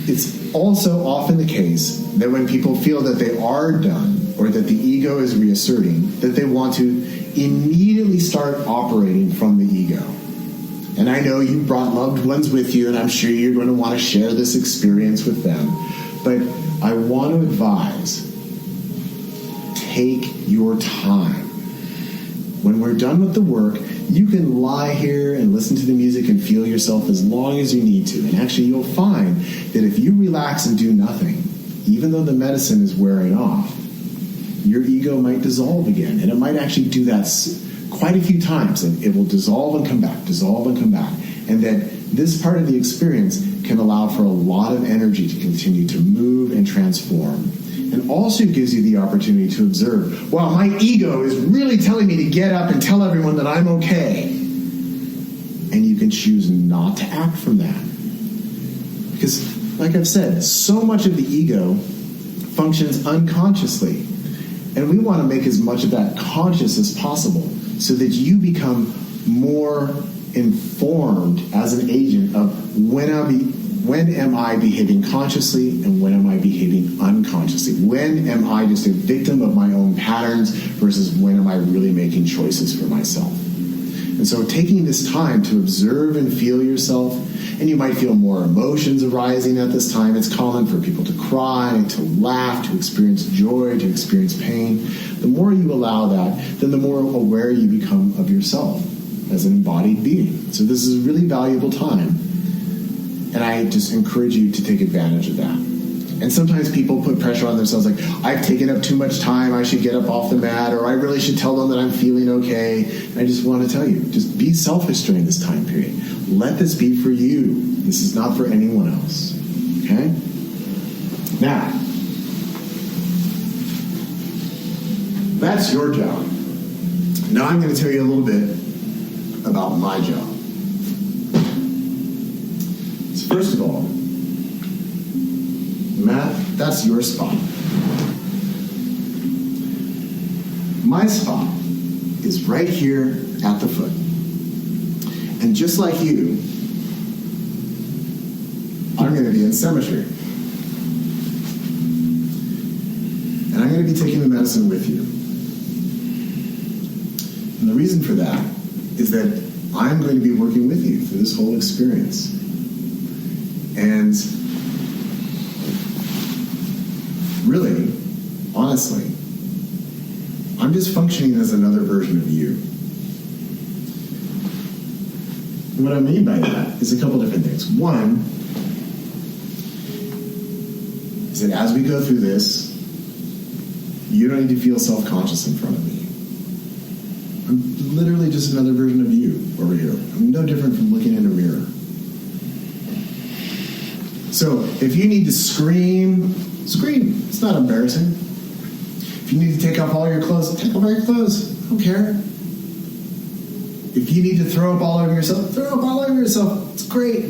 it's also often the case that when people feel that they are done, or that the ego is reasserting, that they want to immediately start operating from the ego. And I know you brought loved ones with you, and I'm sure you're going to want to share this experience with them. But I want to advise, take your time. When we're done with the work, you can lie here and listen to the music and feel yourself as long as you need to. And actually, you'll find that if you relax and do nothing, even though the medicine is wearing off, your ego might dissolve again. And it might actually do that quite a few times, and it will dissolve and come back, dissolve and come back. And that this part of the experience can allow for a lot of energy to continue to move and transform. And also gives you the opportunity to observe, wow, my ego is really telling me to get up and tell everyone that I'm okay. And you can choose not to act from that. Because, like I've said, so much of the ego functions unconsciously. And we want to make as much of that conscious as possible so that you become more informed as an agent of when am I behaving consciously and when am I behaving unconsciously? When am I just a victim of my own patterns versus when am I really making choices for myself? And so taking this time to observe and feel yourself, and you might feel more emotions arising at this time. It's common for people to cry, to laugh, to experience joy, to experience pain. The more you allow that, then the more aware you become of yourself as an embodied being. So this is a really valuable time, and I just encourage you to take advantage of that. And sometimes people put pressure on themselves, like, I've taken up too much time, I should get up off the mat, or I really should tell them that I'm feeling okay. And I just want to tell you, just be selfish during this time period. Let this be for you. This is not for anyone else. Okay? Now, that's your job. Now I'm going to tell you a little bit about my job. So first of all, Matt, that's your spot. My spot is right here at the foot. And just like you, I'm going to be in cemetery. And I'm going to be taking the medicine with you. And the reason for that is that I'm going to be working with you through this whole experience. And really, honestly, I'm just functioning as another version of you. And what I mean by that is a couple different things. One is that as we go through this, you don't need to feel self-conscious in front of me. I'm literally just another version of you over here. I'm no different from looking in a mirror. So if you need to scream, scream. It's not embarrassing. If you need to take off all your clothes, take off all your clothes. I don't care. If you need to throw up all over yourself, throw up all over yourself. It's great.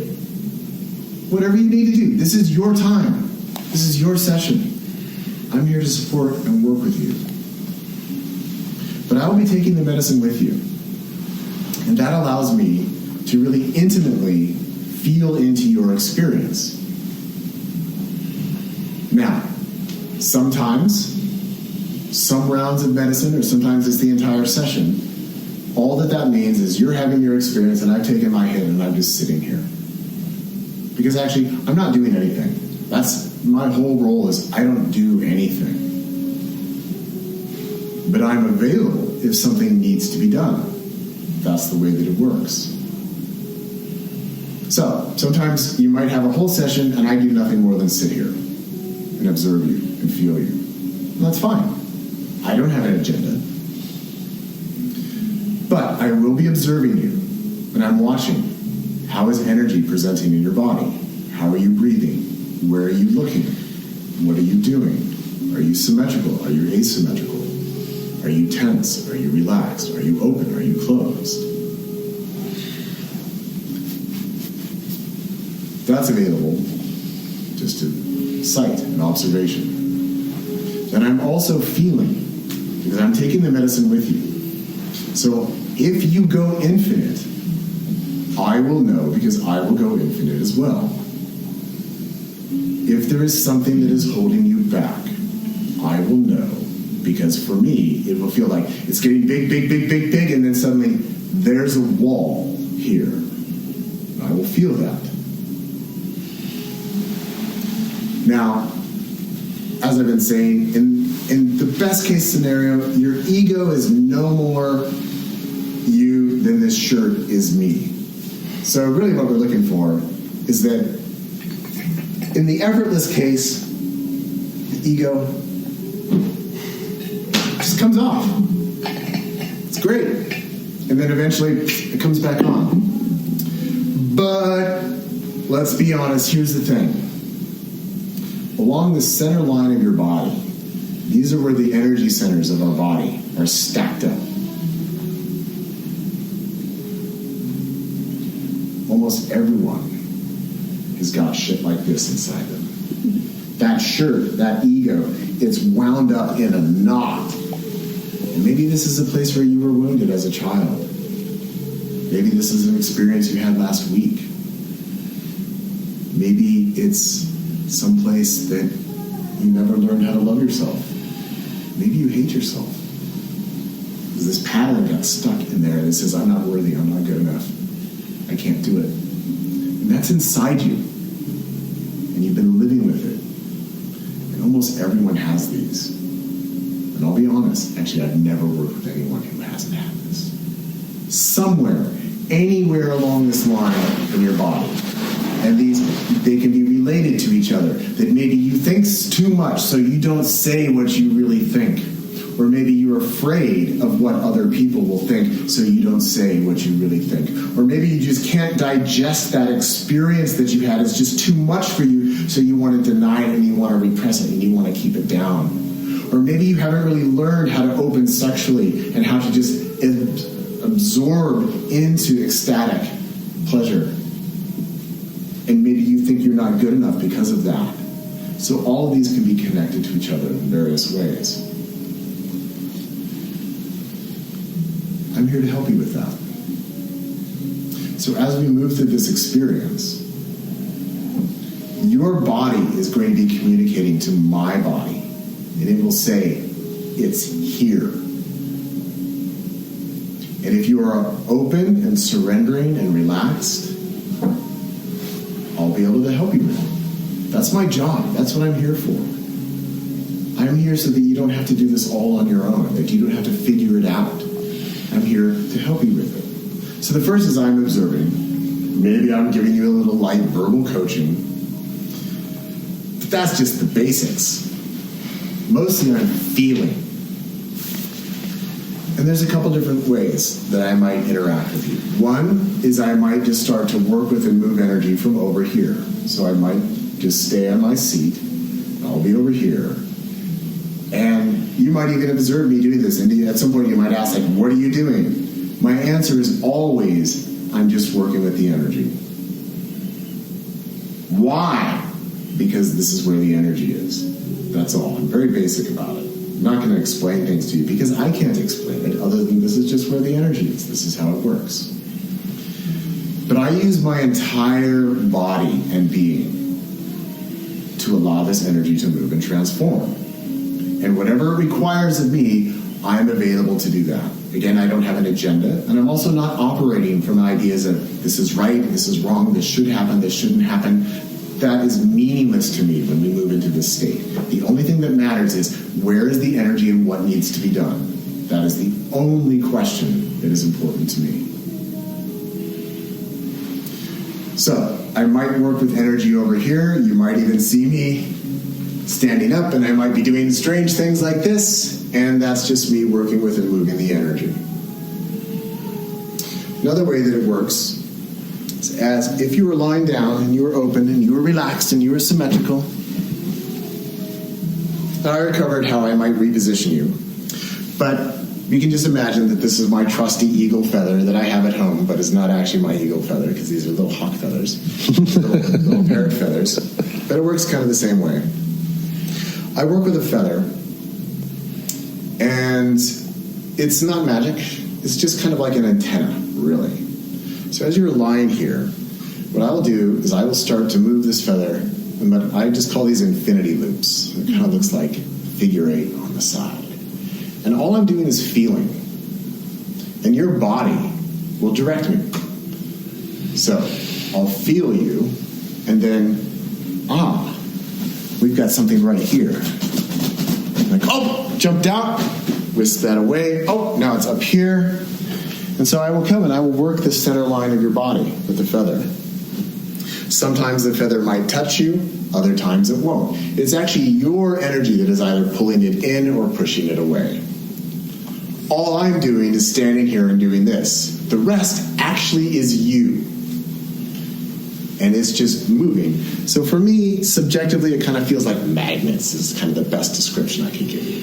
Whatever you need to do. This is your time. This is your session. I'm here to support and work with you. But I will be taking the medicine with you. And that allows me to really intimately feel into your experience. Now, sometimes, some rounds of medicine, or sometimes it's the entire session, all that means is you're having your experience and I've taken my hit and I'm just sitting here. Because actually, I'm not doing anything. That's my whole role is I don't do anything. But I'm available if something needs to be done. that's the way that it works. So, sometimes you might have a whole session and I do nothing more than sit here and observe you and feel you. And that's fine. I don't have an agenda. But I will be observing you, and I'm watching. How is energy presenting in your body? How are you breathing? Where are you looking? What are you doing? Are you symmetrical? Are you asymmetrical? Are you tense? Are you relaxed? Are you open? Are you closed? That's available just to sight and observation. Then I'm also feeling, because I'm taking the medicine with you. So if you go infinite, I will know because I will go infinite as well. If there is something that is holding you back, I will know because for me, it will feel like it's getting big, big, big, big, big, and then suddenly there's a wall here. I will feel that. Now, as I've been saying, in the best case scenario, your ego is no more you than this shirt is me. So really what we're looking for is that in the effortless case, the ego just comes off. It's great. And then eventually it comes back on. But let's be honest, here's the thing. Along the center line of your body, these are where the energy centers of our body are stacked up. Almost everyone has got shit like this inside them. That shirt, that ego, it's wound up in a knot. And maybe this is a place where you were wounded as a child. Maybe this is an experience you had last week. Maybe it's someplace that you never learned how to love yourself. Maybe you hate yourself. Because this pattern got stuck in there that says, I'm not worthy, I'm not good enough. I can't do it. And that's inside you. And you've been living with it. And almost everyone has these. And I'll be honest, actually I've never worked with anyone who hasn't had this. Somewhere, anywhere along this line in your body. And they can be related to each other. That maybe you think too much, so you don't say what you really think. Or maybe you're afraid of what other people will think, so you don't say what you really think. Or maybe you just can't digest that experience that you had. It's just too much for you, so you want to deny it and you want to repress it and you want to keep it down. Or maybe you haven't really learned how to open sexually and how to just absorb into ecstatic pleasure. And maybe you think you're not good enough because of that. So all of these can be connected to each other in various ways. I'm here to help you with that. So as we move through this experience, your body is going to be communicating to my body, and it will say, it's here. And if you are open and surrendering and relaxed, I'll be able to help you with it. That's my job. That's what I'm here for. I'm here so that you don't have to do this all on your own, that you don't have to figure it out. I'm here to help you with it. So the first is I'm observing. Maybe I'm giving you a little light verbal coaching. But that's just the basics. Mostly I'm feeling. And there's a couple different ways that I might interact with you. One is I might just start to work with and move energy from over here. So I might just stay on my seat. I'll be over here. And you might even observe me doing this. And at some point you might ask, like, what are you doing? My answer is always, I'm just working with the energy. Why? Because this is where the energy is. That's all. I'm very basic about it. I'm not going to explain things to you because I can't explain it other than this is just where the energy is. This is how it works. But I use my entire body and being to allow this energy to move and transform. And whatever it requires of me, I'm available to do that. Again, I don't have an agenda, and I'm also not operating from ideas of this is right, this is wrong, this should happen, this shouldn't happen. That is meaningless to me when we move into this state. The only thing that matters is where is the energy and what needs to be done. That is the only question that is important to me. So, I might work with energy over here. You might even see me standing up, and I might be doing strange things like this, and that's just me working with and moving the energy. Another way that it works is as if you were lying down and you were open and you were relaxed and you were symmetrical. I already covered how I might reposition you, but you can just imagine that this is my trusty eagle feather that I have at home, but it's not actually my eagle feather because these are little hawk feathers, little parrot feathers, but it works kind of the same way. I work with a feather, and it's not magic. It's just kind of like an antenna, really. So as you're lying here, what I will do is I will start to move this feather, but I just call these infinity loops. It kind of looks like figure 8 on the side. And all I'm doing is feeling. And your body will direct me. So I'll feel you, and then, we've got something right here. Like, jumped out, whisk that away. Now it's up here. And so I will come and I will work the center line of your body with the feather. Sometimes the feather might touch you, other times it won't. It's actually your energy that is either pulling it in or pushing it away. All I'm doing is standing here and doing this. The rest actually is you. And it's just moving. So for me, subjectively, it kind of feels like magnets is kind of the best description I can give you.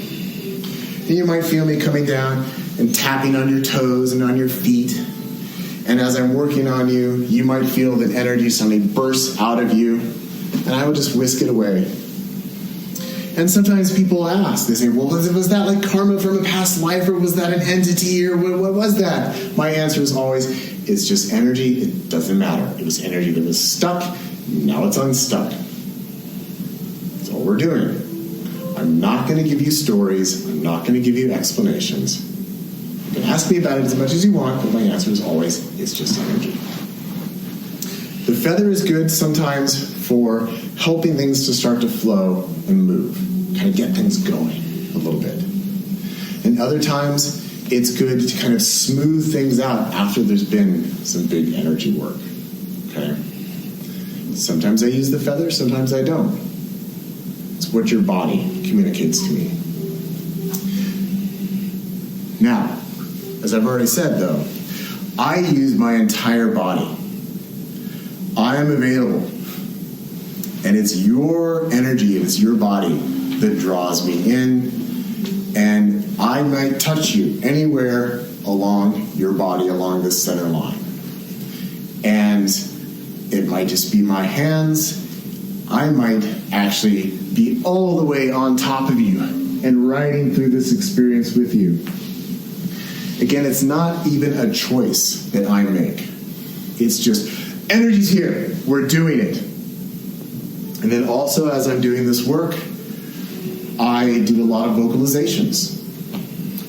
And you might feel me coming down and tapping on your toes and on your feet. And as I'm working on you, you might feel that energy suddenly bursts out of you, and I will just whisk it away. And sometimes people ask, they say, well, was that like karma from a past life, or was that an entity, or what was that? My answer is always, it's just energy. It doesn't matter. It was energy that was stuck. Now it's unstuck. That's all we're doing. I'm not going to give you stories. I'm not going to give you explanations. You can ask me about it as much as you want, but my answer is always, it's just energy. The feather is good sometimes for helping things to start to flow and move, kind of get things going a little bit. And other times, it's good to kind of smooth things out after there's been some big energy work. Okay? Sometimes I use the feather, sometimes I don't. It's what your body communicates to me. Now, as I've already said, though, I use my entire body. I am available. And it's your energy, it's your body that draws me in. And I might touch you anywhere along your body, along this center line. And it might just be my hands. I might actually be all the way on top of you and riding through this experience with you. Again, it's not even a choice that I make. It's just, energy's here. We're doing it. And then also, as I'm doing this work, I do a lot of vocalizations.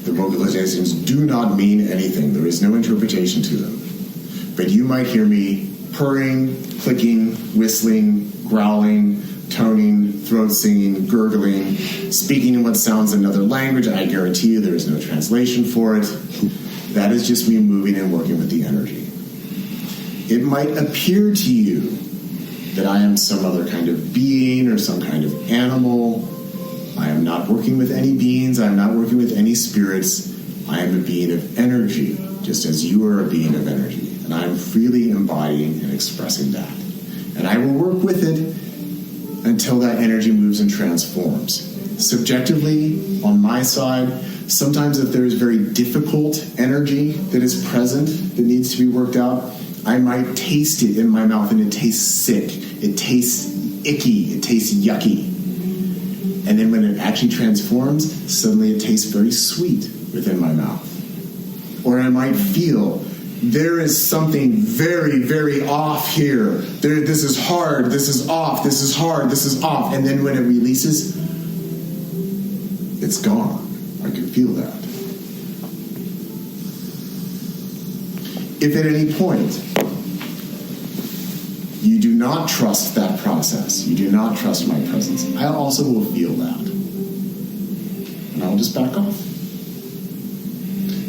The vocalizations do not mean anything. There is no interpretation to them. But you might hear me purring, clicking, whistling, growling, toning, throat singing, gurgling, speaking in what sounds another language. I guarantee you there is no translation for it. That is just me moving and working with the energy. It might appear to you that I am some other kind of being or some kind of animal. I am not working with any beings. I am not working with any spirits. I am a being of energy, just as you are a being of energy. And I am freely embodying and expressing that. And I will work with it until that energy moves and transforms. Subjectively, on my side, sometimes if there is very difficult energy that is present that needs to be worked out, I might taste it in my mouth and it tastes sick. It tastes icky. It tastes yucky. And then when it actually transforms, suddenly it tastes very sweet within my mouth. Or I might feel there is something very, very off here. This is hard, this is off, this is hard, this is off. And then when it releases, it's gone. I can feel that. If at any point you do not trust that process, you do not trust my presence, I also will feel that. And I'll just back off.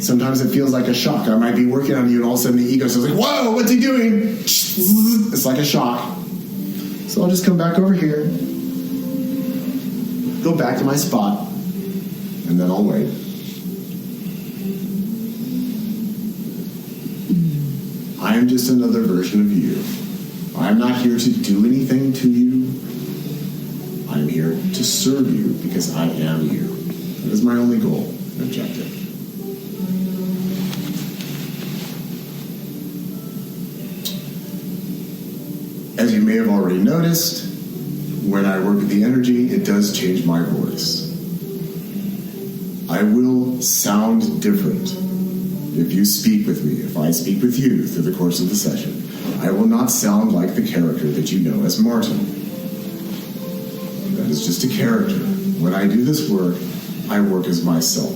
Sometimes it feels like a shock. I might be working on you, and all of a sudden the ego says, like, whoa, what's he doing? It's like a shock. So I'll just come back over here, go back to my spot, and then I'll wait. I am just another version of you. I'm not here to do anything to you. I'm here to serve you because I am you. That is my only goal and objective. As you may have already noticed, when I work with the energy, it does change my voice. I will sound different if you speak with me, if I speak with you through the course of the session. I will not sound like the character that you know as Martin. That is just a character. When I do this work, I work as myself.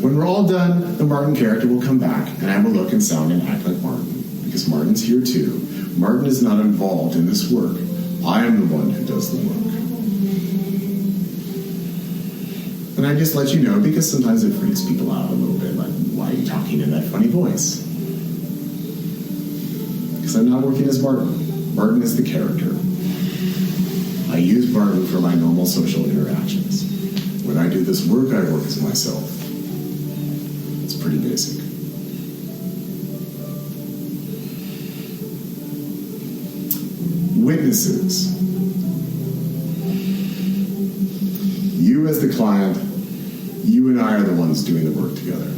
When we're all done, the Martin character will come back, and I will look and sound and act like Martin, because Martin's here too. Martin is not involved in this work. I am the one who does the work. And I just let you know, because sometimes it freaks people out a little bit, like, why are you talking in that funny voice? Because I'm not working as Martin. Martin is the character. I use Martin for my normal social interactions. When I do this work, I work as myself. It's pretty basic. Witnesses. You as the client, you and I are the ones doing the work together.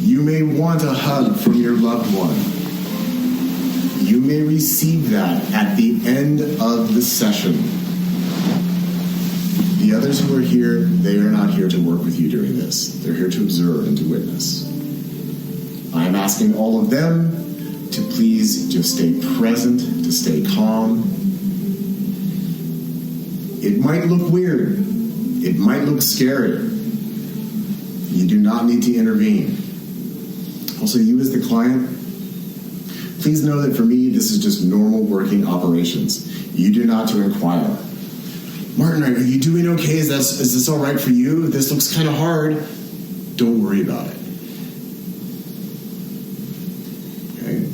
You may want a hug from your loved one. You may receive that at the end of the session. The others who are here, they are not here to work with you during this. They're here to observe and to witness. I am asking all of them to please just stay present, to stay calm. It might look weird. It might look scary. You do not need to intervene. Also, you as the client, please know that for me, this is just normal working operations. You do not to inquire. Martin, are you doing okay? Is this all right for you? This looks kind of hard. Don't worry about it. Okay?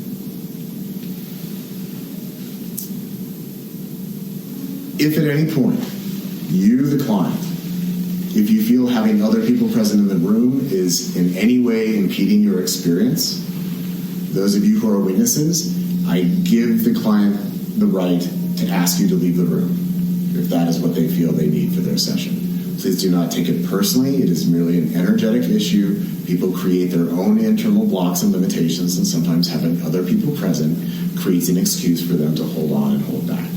If at any point, you, the client, if you feel having other people present in the room is in any way impeding your experience, those of you who are witnesses, I give the client the right to ask you to leave the room if that is what they feel they need for their session. Please do not take it personally. It is merely an energetic issue. People create their own internal blocks and limitations, and sometimes having other people present creates an excuse for them to hold on and hold back.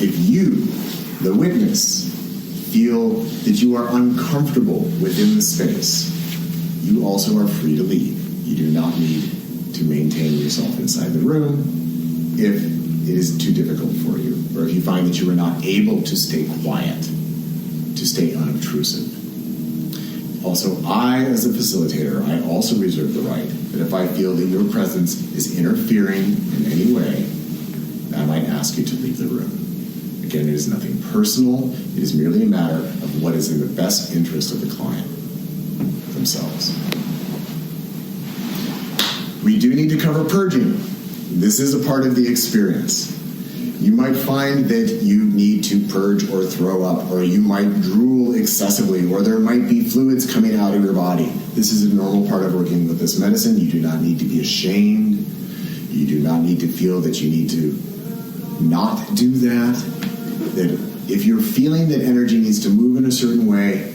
If you, the witness, feel that you are uncomfortable within the space, you also are free to leave. You do not need to maintain yourself inside the room if it is too difficult for you, or if you find that you are not able to stay quiet, to stay unobtrusive. Also, I, as a facilitator, I also reserve the right that if I feel that your presence is interfering in any way, I might ask you to leave the room. Again, it is nothing personal. It is merely a matter of what is in the best interest of the client themselves. We do need to cover purging. This is a part of the experience. You might find that you need to purge or throw up, or you might drool excessively, or there might be fluids coming out of your body. This is a normal part of working with this medicine. You do not need to be ashamed. You do not need to feel that you need to not do that. That if you're feeling that energy needs to move in a certain way,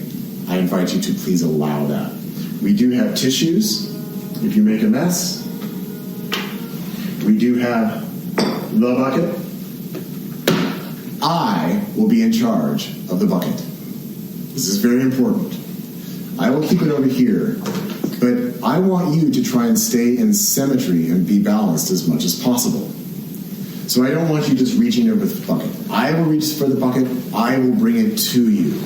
I invite you to please allow that. We do have tissues if you make a mess. We do have the bucket. I will be in charge of the bucket. This is very important. I will keep it over here, but I want you to try and stay in symmetry and be balanced as much as possible. So I don't want you just reaching over the bucket. I will reach for the bucket. I will bring it to you.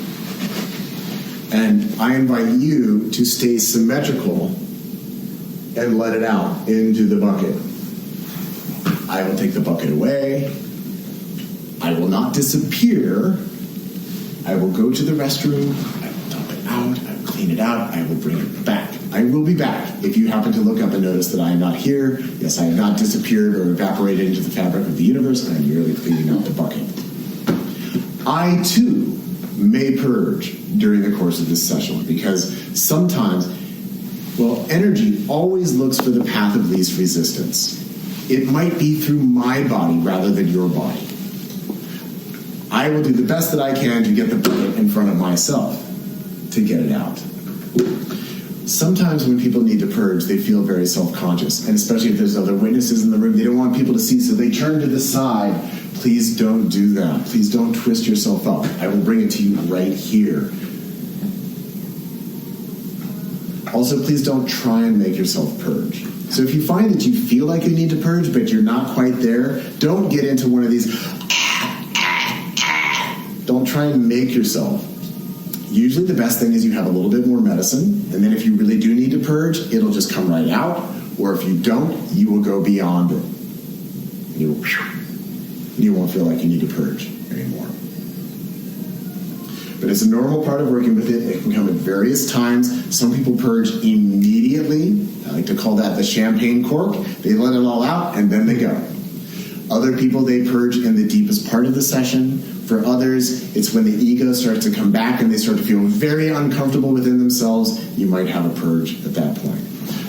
And I invite you to stay symmetrical and let it out into the bucket. I will take the bucket away. I will not disappear. I will go to the restroom, I will dump it out, I will clean it out, I will bring it back. I will be back. If you happen to look up and notice that I am not here, yes, I have not disappeared or evaporated into the fabric of the universe. I am merely cleaning out the bucket. I, too, may purge during the course of this session because sometimes, energy always looks for the path of least resistance. It might be through my body rather than your body. I will do the best that I can to get the bucket in front of myself to get it out. Sometimes when people need to purge, they feel very self-conscious, and especially if there's other witnesses in the room, they don't want people to see, so they turn to the side. Please don't do that. Please don't twist yourself up. I will bring it to you right here. Also, please don't try and make yourself purge. So if you find that you feel like you need to purge, but you're not quite there, don't get into one of these. Don't try and make yourself. Usually the best thing is you have a little bit more medicine, and then if you really do need to purge, it'll just come right out, or if you don't, you will go beyond it. You won't feel like you need to purge anymore. But it's a normal part of working with it. It can come at various times. Some people purge immediately. I like to call that the champagne cork. They let it all out, and then they go. Other people, they purge in the deepest part of the session. For others, it's when the ego starts to come back and they start to feel very uncomfortable within themselves. You might have a purge at that point.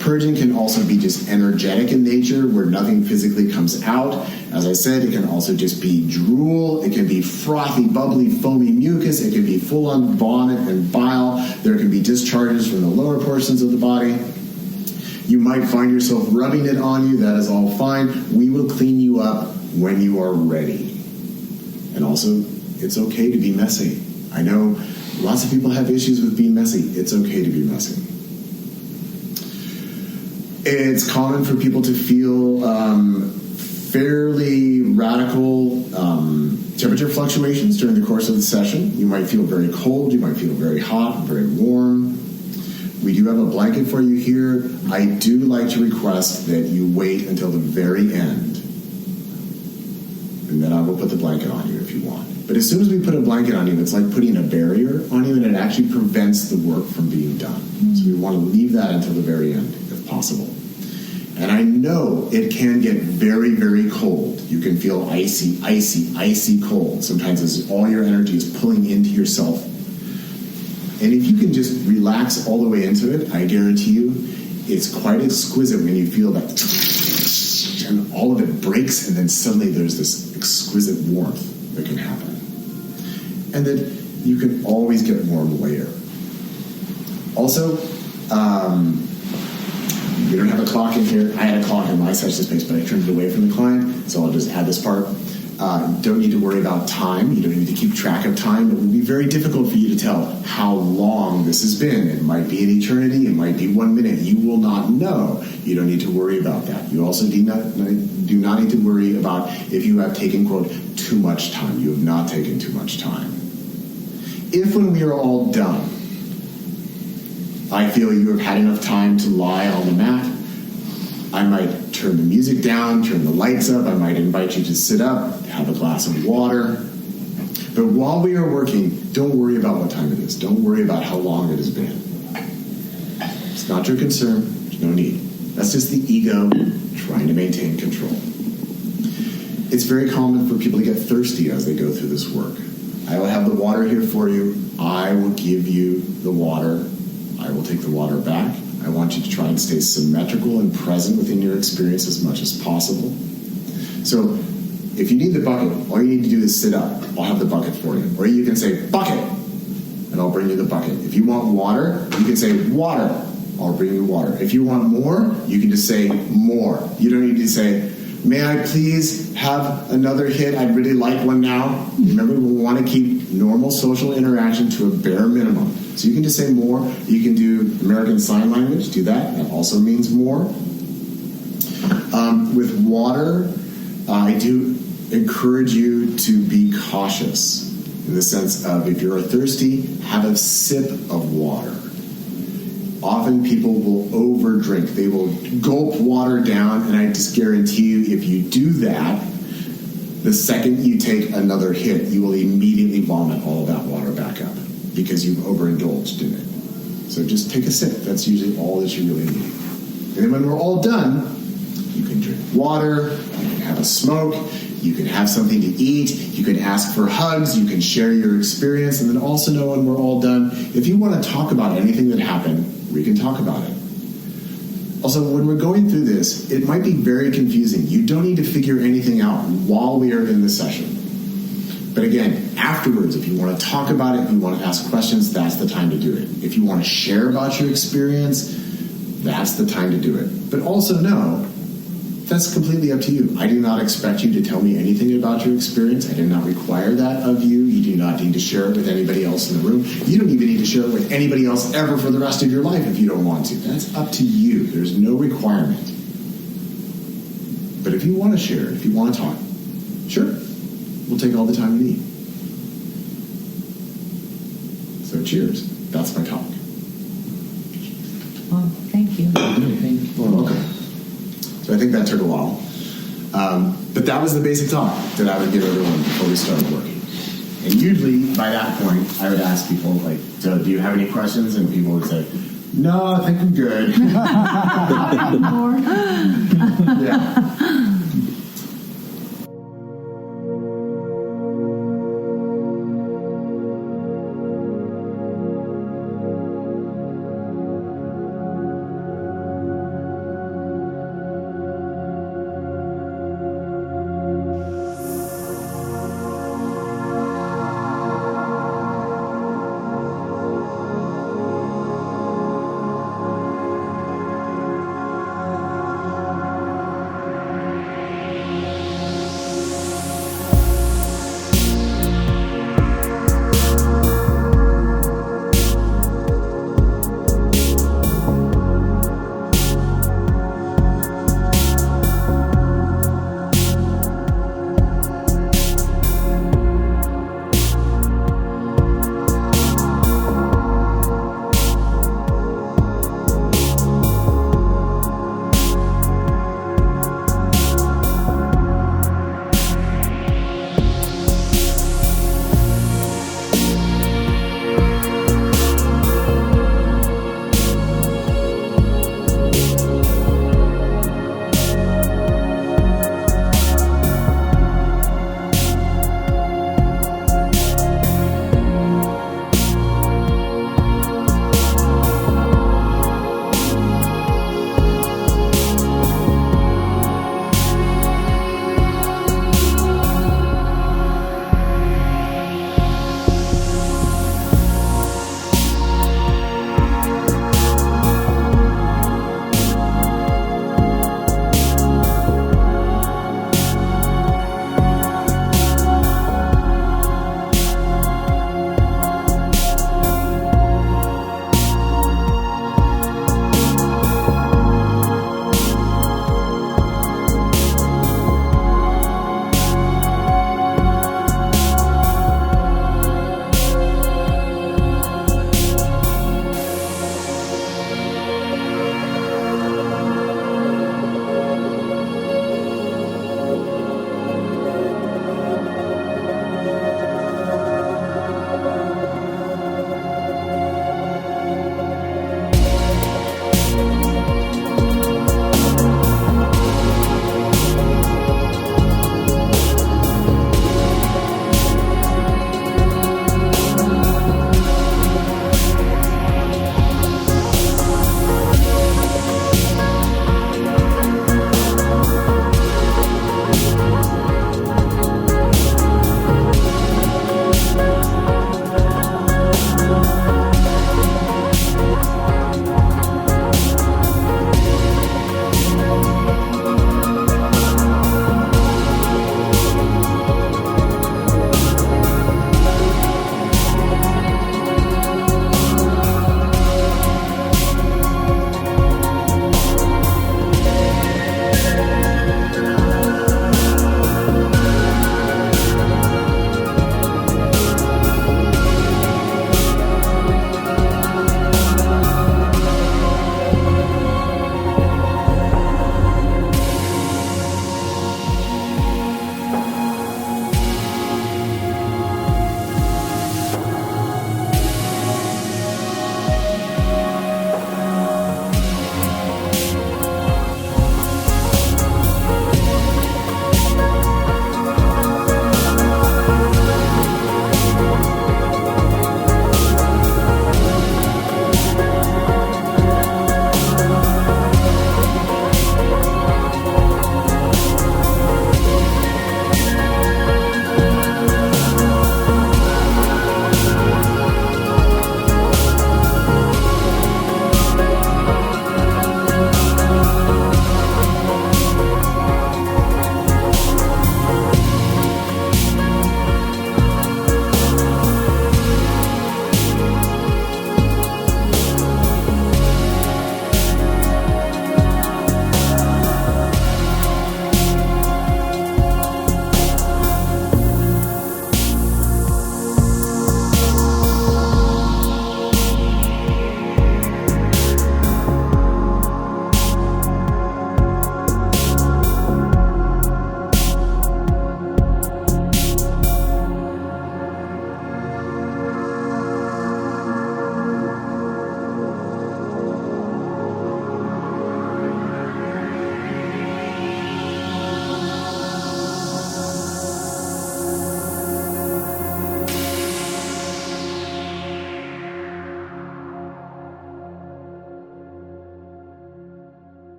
Purging can also be just energetic in nature, where nothing physically comes out. As I said, it can also just be drool. It can be frothy, bubbly, foamy mucus. It can be full-on vomit and bile. There can be discharges from the lower portions of the body. You might find yourself rubbing it on you. That is all fine. We will clean you up when you are ready. And also, it's okay to be messy. I know lots of people have issues with being messy. It's okay to be messy. It's common for people to feel fairly radical temperature fluctuations during the course of the session. You might feel very cold. You might feel very hot, very warm. We do have a blanket for you here. I do like to request that you wait until the very end. And then I will put the blanket on you if you want. But as soon as we put a blanket on you, it's like putting a barrier on you, and it actually prevents the work from being done. So we want to leave that until the very end, if possible. And I know it can get very, very cold. You can feel icy, icy, icy cold. Sometimes as all your energy is pulling into yourself. And if you can just relax all the way into it, I guarantee you, it's quite exquisite when you feel that, and all of it breaks, and then suddenly there's this exquisite warmth that can happen. And then you can always get warm later. Also, we don't have a clock in here. I had a clock in my session space, but I turned it away from the client, so I'll just add this part. Don't need to worry about time. You don't need to keep track of time. It would be very difficult for you to tell how long this has been. It might be an eternity. It might be 1 minute. You will not know. You don't need to worry about that. You also do not need to worry about if you have taken, quote, too much time. You have not taken too much time. If when we are all done, I feel you have had enough time to lie on the mat, I might turn the music down, turn the lights up. I might invite you to sit up, have a glass of water. But while we are working, don't worry about what time it is. Don't worry about how long it has been. It's not your concern. There's no need. That's just the ego trying to maintain control. It's very common for people to get thirsty as they go through this work. I will have the water here for you. I will give you the water. I will take the water back. I want you to try and stay symmetrical and present within your experience as much as possible. So if you need the bucket, all you need to do is sit up. I'll have the bucket for you. Or you can say, bucket, and I'll bring you the bucket. If you want water, you can say, water. I'll bring you water. If you want more, you can just say, more. You don't need to say, may I please have another hit? I'd really like one now. Remember, we want to keep normal social interaction to a bare minimum. So you can just say more. You can do American Sign Language. Do that. That also means more. With water, I do encourage you to be cautious in the sense of if you're thirsty, have a sip of water. Often people will overdrink. They will gulp water down, and I just guarantee you if you do that, The second you take another hit, you will immediately vomit all of that water back up because you've overindulged in it. So just take a sip. That's usually all that you really need. And then when we're all done, you can drink water, you can have a smoke, you can have something to eat, you can ask for hugs, you can share your experience, and then also know when we're all done, if you want to talk about anything that happened, we can talk about it. Also, when we're going through this, it might be very confusing. You don't need to figure anything out while we are in the session. But again, afterwards, if you want to talk about it, if you want to ask questions, that's the time to do it. If you want to share about your experience, that's the time to do it. But also know, that's completely up to you. I do not expect you to tell me anything about your experience. I do not require that of you. You do not need to share it with anybody else in the room. You don't even need to share it with anybody else ever for the rest of your life if you don't want to. That's up to you. There's no requirement. But if you want to share, if you want to talk, sure, we'll take all the time we need. So cheers. That's my talk. Well, thank you. Well, okay. So I think that took a while. But that was the basic talk that I would give everyone before we started working. And usually, by that point, I would ask people, like, so do you have any questions? And people would say, no, I think I'm good. More. Yeah.